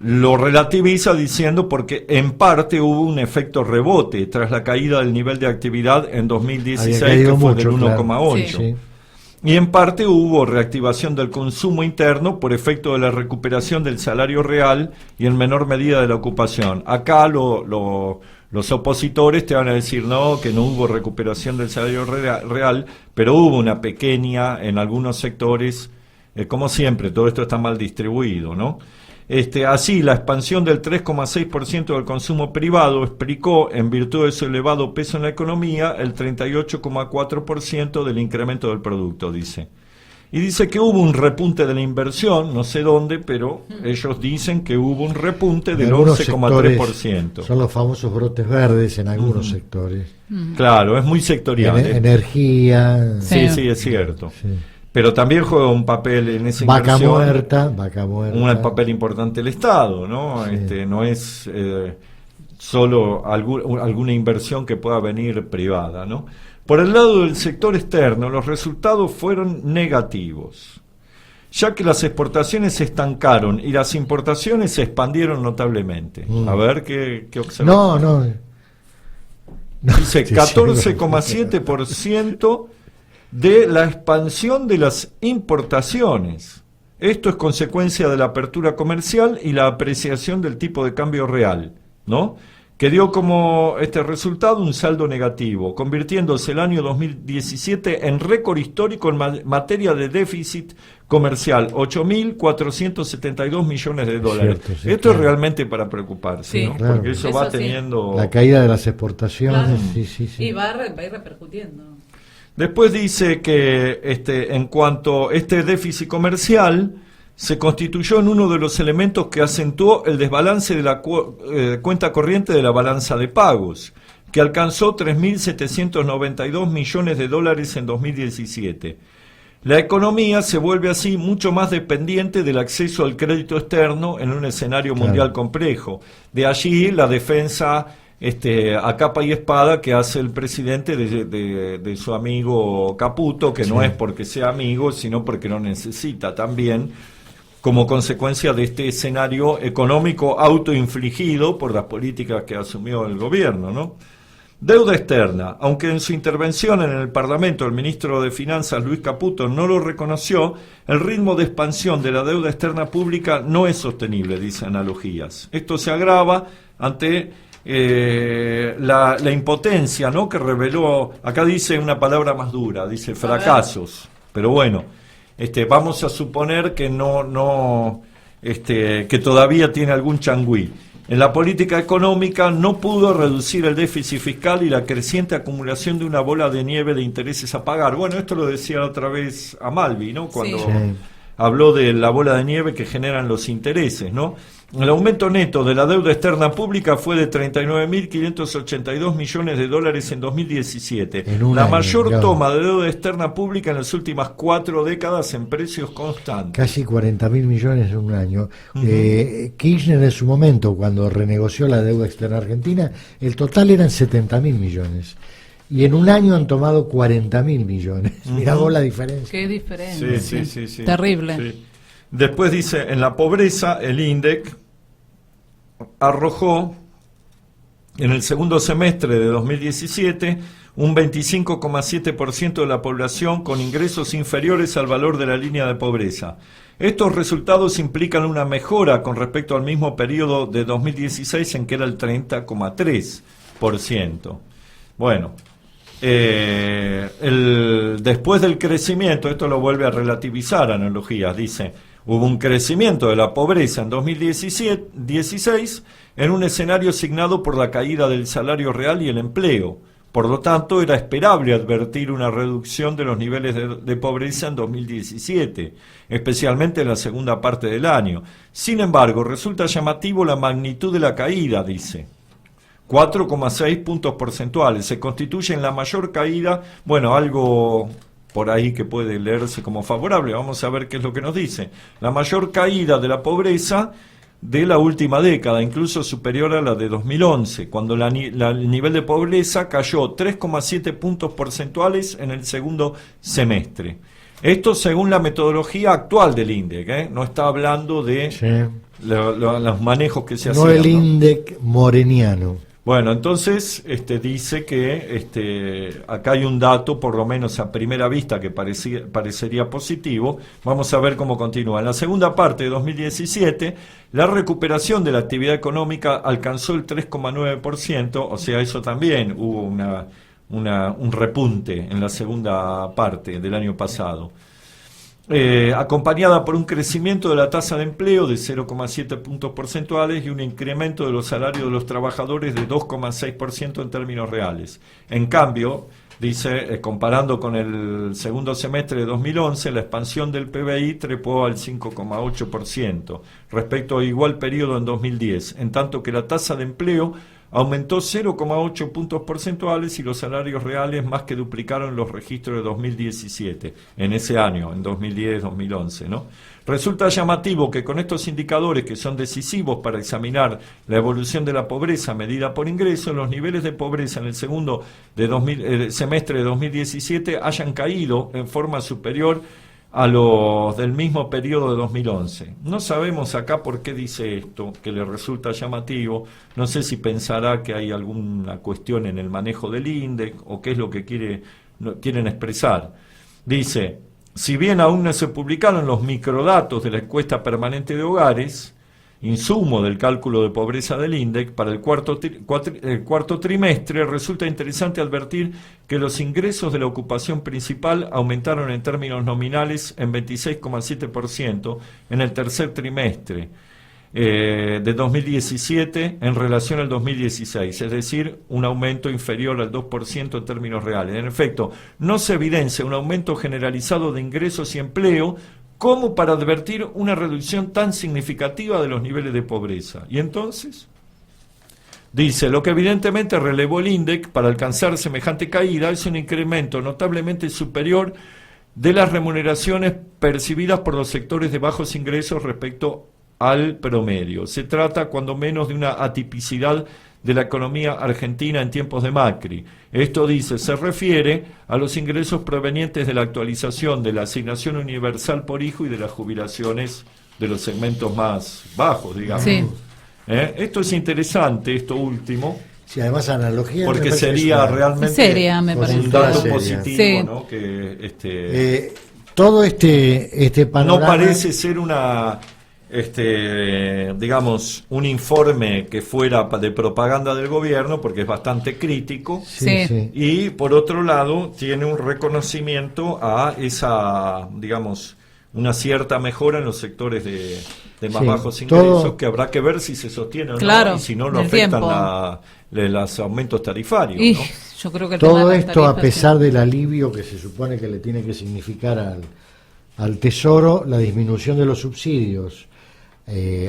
lo relativiza diciendo porque en parte hubo un efecto rebote tras la caída del nivel de actividad en 2016, Había caído que fue mucho, del claro. 1,8. Sí. Y en parte hubo reactivación del consumo interno por efecto de la recuperación del salario real y en menor medida de la ocupación. Acá los opositores te van a decir no, que no hubo recuperación del salario real, pero hubo una pequeña en algunos sectores, como siempre, todo esto está mal distribuido, ¿no? Así, la expansión del 3,6% del consumo privado explicó, en virtud de su elevado peso en la economía, el 38,4% del incremento del producto, dice. Y dice que hubo un repunte de la inversión, no sé dónde, pero ellos dicen que hubo un repunte del algunos 11,3%. sectores son los famosos brotes verdes en algunos sectores. Claro, es muy sectorial. Energía. Sí, Sí. sí, es cierto. Sí. Pero también juega un papel en esa Vaca inversión. muerta. Un papel importante el Estado, ¿no? Sí. No es solo alguna inversión que pueda venir privada, ¿no? Por el lado del sector externo, los resultados fueron negativos, ya que las exportaciones se estancaron y las importaciones se expandieron notablemente. A ver, ¿qué observas? No. Dice Sí, 14,7% de la expansión de las importaciones. Esto es consecuencia de la apertura comercial y la apreciación del tipo de cambio real, ¿no? Que dio como resultado un saldo negativo, convirtiéndose el año 2017 en récord histórico en materia de déficit comercial, 8.472 millones de dólares. Cierto, sí, Esto claro. es realmente para preocuparse, Sí. ¿no? Claro. Porque eso Eso va sí. teniendo... La caída de las exportaciones. Claro. Sí. Y va a ir repercutiendo. Después dice que en cuanto a este déficit comercial, se constituyó en uno de los elementos que acentuó el desbalance de la cuenta corriente de la balanza de pagos, que alcanzó 3.792 millones de dólares en 2017. La economía se vuelve así mucho más dependiente del acceso al crédito externo en un escenario mundial complejo. De allí la defensa a capa y espada que hace el presidente de su amigo Caputo, que no es porque sea amigo, sino porque lo necesita también, como consecuencia de este escenario económico autoinfligido por las políticas que asumió el gobierno, ¿no? Deuda externa. Aunque en su intervención en el Parlamento el ministro de Finanzas, Luis Caputo, no lo reconoció, el ritmo de expansión de la deuda externa pública no es sostenible, dice Analogías. Esto se agrava ante la impotencia, ¿no?, que reveló, acá dice una palabra más dura, dice fracasos, pero bueno, vamos a suponer que que todavía tiene algún changüí. En la política económica no pudo reducir el déficit fiscal y la creciente acumulación de una bola de nieve de intereses a pagar. Bueno, esto lo decía otra vez a Malvi, ¿no?, cuando habló de la bola de nieve que generan los intereses, ¿no? El aumento neto de la deuda externa pública fue de 39.582 millones de dólares en 2017. La mayor toma de deuda externa pública en las últimas 4 décadas en precios constantes. Casi 40.000 millones en un año. Kirchner en su momento, cuando renegoció la deuda externa argentina, el total eran 70.000 millones. Y en un año han tomado 40.000 millones. Mirá vos la diferencia. Qué diferencia. Sí. Terrible. Sí. Después dice, en la pobreza, el INDEC arrojó en el segundo semestre de 2017 un 25,7% de la población con ingresos inferiores al valor de la línea de pobreza. Estos resultados implican una mejora con respecto al mismo periodo de 2016 en que era el 30,3%. Bueno, después del crecimiento, esto lo vuelve a relativizar Analogías, dice, hubo un crecimiento de la pobreza en 2016 en un escenario signado por la caída del salario real y el empleo. Por lo tanto, era esperable advertir una reducción de los niveles de pobreza en 2017, especialmente en la segunda parte del año. Sin embargo, resulta llamativo la magnitud de la caída, dice. 4,6 puntos porcentuales. Se constituye en la mayor caída, bueno, algo por ahí que puede leerse como favorable. Vamos a ver qué es lo que nos dice. La mayor caída de la pobreza de la última década, incluso superior a la de 2011, cuando el nivel de pobreza cayó 3,7 puntos porcentuales en el segundo semestre. Esto según la metodología actual del INDEC, no está hablando de los manejos que se hacían. No el INDEC moreniano. Bueno, entonces dice que acá hay un dato, por lo menos a primera vista, que parecería positivo. Vamos a ver cómo continúa. En la segunda parte de 2017, la recuperación de la actividad económica alcanzó el 3,9%, o sea, eso también hubo un repunte en la segunda parte del año pasado. Acompañada por un crecimiento de la tasa de empleo de 0,7 puntos porcentuales y un incremento de los salarios de los trabajadores de 2,6% en términos reales. En cambio, dice, comparando con el segundo semestre de 2011, la expansión del PBI trepó al 5,8% respecto a igual periodo en 2010, en tanto que la tasa de empleo aumentó 0,8 puntos porcentuales y los salarios reales más que duplicaron los registros de 2017, en ese año, en 2010-2011, ¿no? Resulta llamativo que con estos indicadores que son decisivos para examinar la evolución de la pobreza medida por ingreso, los niveles de pobreza en el segundo semestre de 2017 hayan caído en forma superior a los del mismo periodo de 2011. No sabemos acá por qué dice esto, que le resulta llamativo. No sé si pensará que hay alguna cuestión en el manejo del INDEC o qué es lo que quieren expresar. Dice, si bien aún no se publicaron los microdatos de la encuesta permanente de hogares, insumo del cálculo de pobreza del INDEC, para el cuarto trimestre resulta interesante advertir que los ingresos de la ocupación principal aumentaron en términos nominales en 26,7% en el tercer trimestre de 2017 en relación al 2016, es decir, un aumento inferior al 2% en términos reales. En efecto, no se evidencia un aumento generalizado de ingresos y empleo como para advertir una reducción tan significativa de los niveles de pobreza. Y entonces, dice, lo que evidentemente relevó el INDEC para alcanzar semejante caída es un incremento notablemente superior de las remuneraciones percibidas por los sectores de bajos ingresos respecto al promedio. Se trata, cuando menos, de una atipicidad de la economía argentina en tiempos de Macri. Esto, dice, se refiere a los ingresos provenientes de la actualización de la asignación universal por hijo y de las jubilaciones de los segmentos más bajos, digamos. Sí. Esto es interesante, esto último, Sí, además analogía. porque sería realmente Seria, me parece. un dato Seria. positivo, Sí. ¿no? Que Todo este panorama. no parece ser una, digamos, un informe que fuera de propaganda del gobierno, porque es bastante crítico. Sí, Sí. sí. Y por otro lado, tiene un reconocimiento a esa, digamos, una cierta mejora en los sectores de más Sí, bajos todo- ingresos, que habrá que ver si se sostiene o Claro, no, y si no lo el afectan tiempo. los aumentos tarifarios, Y ¿no? yo creo que el tema Todo de las esto a tarifas, pesar del alivio que se supone que le tiene que significar al Tesoro la disminución de los subsidios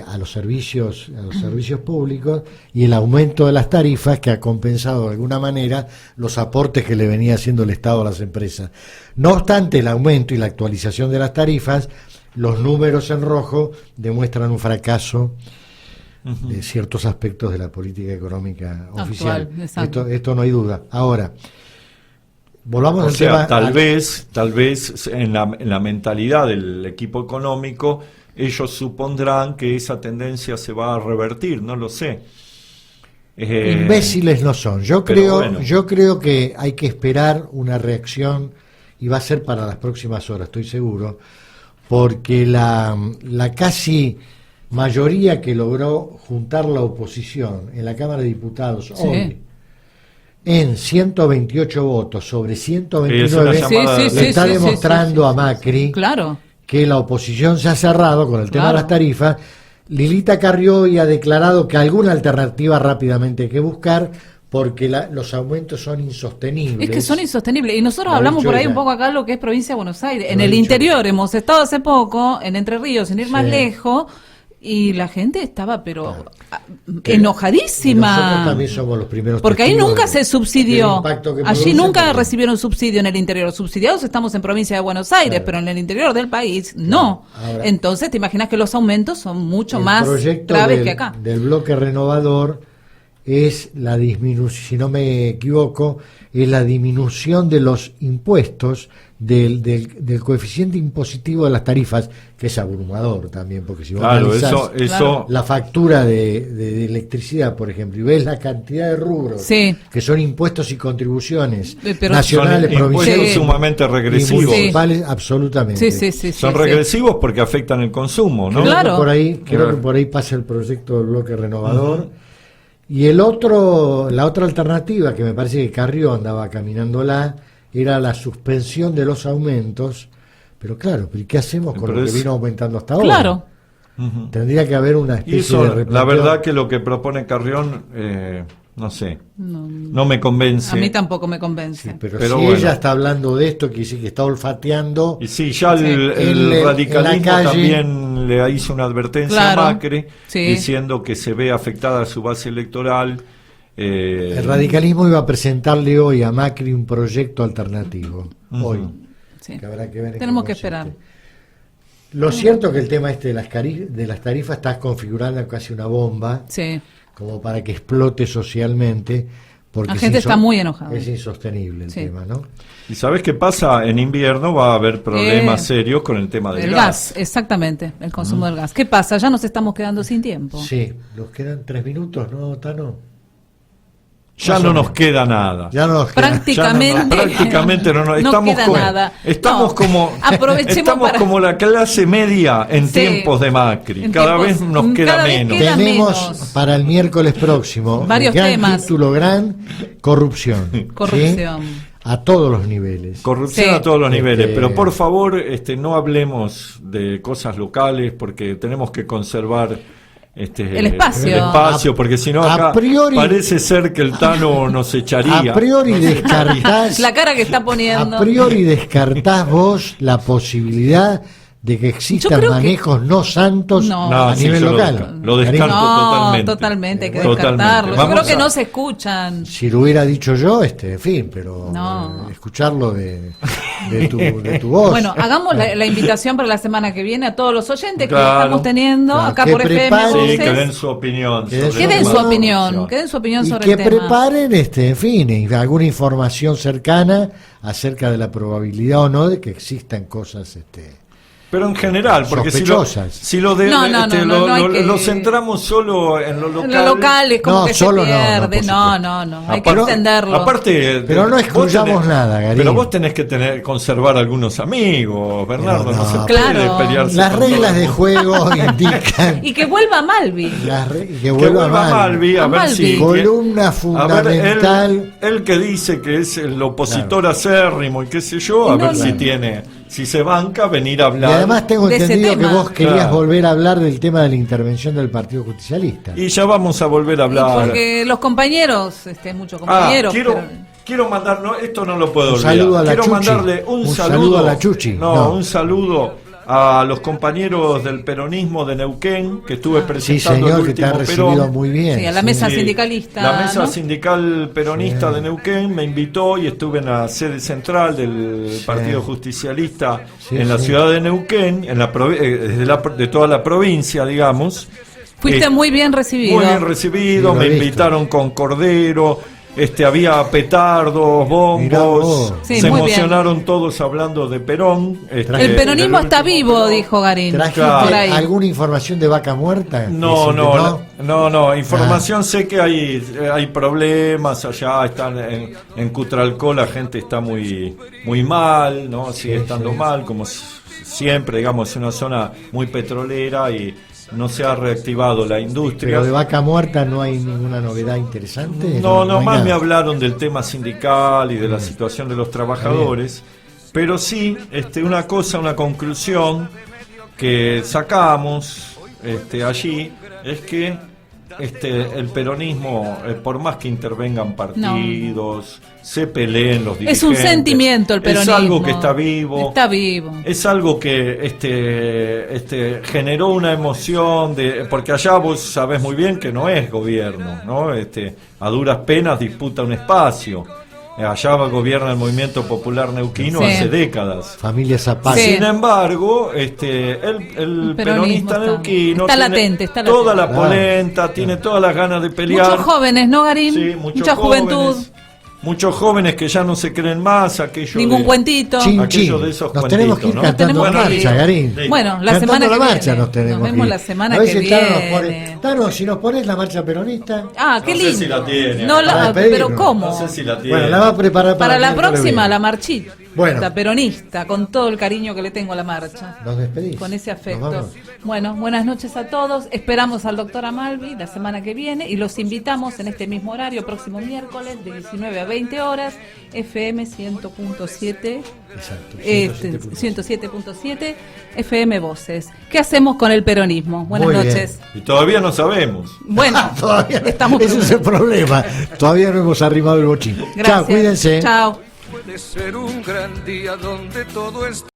a los servicios públicos y el aumento de las tarifas, que ha compensado de alguna manera los aportes que le venía haciendo el Estado a las empresas. No obstante el aumento y la actualización de las tarifas, los números en rojo demuestran un fracaso de ciertos aspectos de la política económica oficial. exacto. Esto no hay duda. Ahora, volvamos O al sea, tema. tal vez en la mentalidad del equipo económico ellos supondrán que esa tendencia se va a revertir, no lo sé. Imbéciles no son. Yo pero bueno. creo que hay que esperar una reacción, y va a ser para las próximas horas, estoy seguro, porque la Sí. casi mayoría que logró juntar la oposición en la Cámara de Diputados hoy, en 128 votos sobre Es una 129, llamada Sí, sí, le está sí, demostrando sí, a Macri Claro. que la oposición se ha cerrado con el tema de Claro. las tarifas. Lilita Carrió hoy ha declarado que alguna alternativa rápidamente hay que buscar, porque los aumentos son insostenibles. Es que son insostenibles. Y nosotros Lo ha hablamos dicho por ahí ella. un poco acá lo que es provincia de Buenos Aires. En Lo ha el dicho interior ella. hemos estado hace poco, en Entre Ríos, sin ir más Sí. lejos, y la gente estaba, pero Claro. Que enojadísima. Nosotros también somos los primeros Porque ahí testigos nunca de- se del subsidió. impacto que Allí produce, nunca porque- recibieron subsidio en el interior. Los subsidiados estamos en provincia de Buenos Aires, Claro. pero en el interior del país no. Ahora- Entonces te imaginas que los aumentos son mucho el más proyecto graves que acá. del bloque renovador es la disminución, si no me equivoco, es la disminución de los impuestos del coeficiente impositivo de las tarifas, que es abrumador también, porque si vos Claro, analizás eso la factura de electricidad, por ejemplo, y ves la cantidad de rubros Sí. que son impuestos y contribuciones Pero- nacionales, son impuestos provinciales sumamente y regresivos. municipales, absolutamente. Sí, sí, sí. Son sí, regresivos porque afectan el consumo, ¿no? Claro. Creo Claro. que por ahí pasa el proyecto del bloque renovador. Y la otra alternativa que me parece que Carrió andaba caminándola era la suspensión de los aumentos. Pero claro, ¿pero qué hacemos con Pero lo que es- vino aumentando hasta ahora? Claro. Ujú. Tendría que haber una Y especie eso, de la replanteo. verdad que lo que propone Carrión, no sé, No, no me convence. a mí tampoco me convence. Sí, pero Pero si bueno. ella está hablando de esto, quiere decir que está olfateando. Y sí, ya Sí. el En radicalismo la calle- también le hizo una advertencia Claro. a Macri, Sí. diciendo que se ve afectada su base electoral. El radicalismo iba a presentarle hoy a Macri un proyecto alternativo. Ujú. Hoy. Sí. Que habrá que ver en Tenemos qué que consiste. esperar. Lo cierto es que el tema de las tarifas está configurando casi una bomba, Sí. como para que explote socialmente, porque La gente está muy enojada. Es insostenible el Sí. tema, ¿no? ¿Y sabes qué pasa? En invierno va a haber problemas serios con el tema del El gas. gas, exactamente, el consumo del gas. ¿Qué pasa? Ya nos estamos quedando sin tiempo. Sí, nos quedan 3 minutos, ¿no, Tano? Ya Más no o nos menos. queda nada. Ya no nos queda. Prácticamente, Prácticamente no, no estamos queda como, nada. estamos No, como aprovechemos estamos para- como la clase media en Sí. tiempos de Macri. En Cada tiempos- vez nos queda cada vez menos. queda Tenemos menos. para el miércoles próximo Varios gran temas. título, gran corrupción. ¿sí? Corrupción. A todos los niveles. Corrupción Sí. a todos los niveles, Este- pero por favor, no hablemos de cosas locales porque tenemos que conservar El espacio. el espacio, porque si no A acá priori- parece ser que el Tano nos echaría. A priori descartás La cara que está poniendo. A priori descartás vos la posibilidad de que Yo existan creo que- manejos no santos No. a sí, nivel yo local. lo descarto No, totalmente. hay que Totalmente. descartarlo. Yo Vamos creo que a- no se escuchan. Si lo hubiera dicho yo, en fin, pero No. escucharlo de tu voz. Bueno, hagamos la invitación para la semana que viene a todos los oyentes que Claro. estamos teniendo Claro, acá que por FM preparen- Sí, Voces. que den su opinión. Que den sobre su Que den su la opinión, situación. que den su opinión y sobre que el tema. preparen, en fin, alguna información cercana acerca de la probabilidad o no de que existan cosas, Pero en general, porque sospechosas. si lo No hay que- lo centramos solo en lo local. En lo local es como No, que se solo no, pierde. por No, hay que Aparte- entenderlo. Aparte, Pero no vos excluyamos nada, Garín. Pero vos tenés que conservar algunos amigos, Bernardo. Pero no, se no. puede Claro. pelearse Las con reglas todo de el mundo. juego indican Y que vuelva Malvi. que Que vuelva vuelva Malvi, a A ver Malvi. si... columna A ver, fundamental. él que dice que es el opositor acérrimo y qué sé yo, Y a no, ver si no. si se banca venir a Y hablar. además tengo de ese entendido que tema. vos querías Claro. volver a hablar del tema de la intervención del Partido Justicialista. Y ya vamos a volver a hablar. Porque los compañeros, muchos compañeros. pero- Quiero mandar, no, esto no lo puedo Un olvidar. saludo a la Quiero Chuchi. mandarle un Un saludo, saludo a la Chuchi. No. un saludo a los compañeros del peronismo de Neuquén, que estuve Sí, presentando señor, el que te ha último recibido Perón. muy bien. Sí, a la mesa sindicalista, La mesa ¿no? sindical peronista Sí. de Neuquén me invitó y estuve en la sede central del Partido Justicialista Sí, en la sí. ciudad de Neuquén, de toda la provincia, digamos. Fuiste muy bien recibido. Muy bien recibido, Sí, lo me he visto. invitaron con cordero, había petardos, Mirá bombos, vos. Sí, se muy bien. emocionaron todos hablando de Perón. El peronismo del está último vivo, Perón. dijo Garín. ¿Trajiste Por ahí. alguna información de Vaca Muerta? No, Decime, no, información sé que hay problemas allá, están en Cutralcó, la gente está muy mal, ¿no? Sigue estando mal, como siempre, digamos, es una zona muy petrolera y no se ha reactivado la industria. Pero de Vaca Muerta no hay ninguna novedad interesante. No, hay nomás nada. me hablaron del tema sindical y de la situación de los trabajadores, pero sí, una conclusión que sacamos allí es que el peronismo, por más que intervengan partidos, se peleen los dirigentes. Es un sentimiento el peronismo. Es algo que está vivo. Está vivo. Es algo que generó una emoción porque allá vos sabés muy bien que no es gobierno, ¿no? A duras penas disputa un espacio. Allá gobierna el movimiento popular neuquino Sí. hace décadas. Familia Zapata. Sí. Sin embargo, el peronismo peronista está- neuquino está tiene latente, está toda latente. la polenta, tiene todas las ganas de pelear. Muchos jóvenes, ¿no, Garín? Sí, Mucha juventud. Muchos jóvenes que ya no se creen más, aquello Ningún de- cuentito. Chin, aquello chin. de esos Nos tenemos que ir cuentitos, ¿no? cantando Tenemos que marcha, ir. Garín. Sí. Bueno, la Cantando semana que la marcha viene. nos tenemos Nos vemos que ir. la semana A ver que si Tano nos viene. pone- Tano, si nos pones la marcha peronista. Ah, qué No sé lindo. si la tiene. No la- Para pedirnos. pero ¿cómo? No sé si la tiene. Bueno, la va a preparar Para el la miércoles próxima, viene. la marchita. Bueno. La peronista, con todo el cariño que le tengo a la marcha. Nos despedís. Con ese Nos afecto. vamos. Bueno, buenas noches a todos. Esperamos al doctor Amalvi la semana que viene y los invitamos en este mismo horario, próximo miércoles, de 19 a 20 horas, FM 100.7. Exacto. 107.7 FM Voces. ¿Qué hacemos con el peronismo? Buenas Muy bien. noches. Y todavía no sabemos. Bueno, Todavía estamos ese es el problema. Todavía no hemos arrimado el bochín. Gracias. Chao, cuídense. Chao. Puede ser un gran día donde todo esté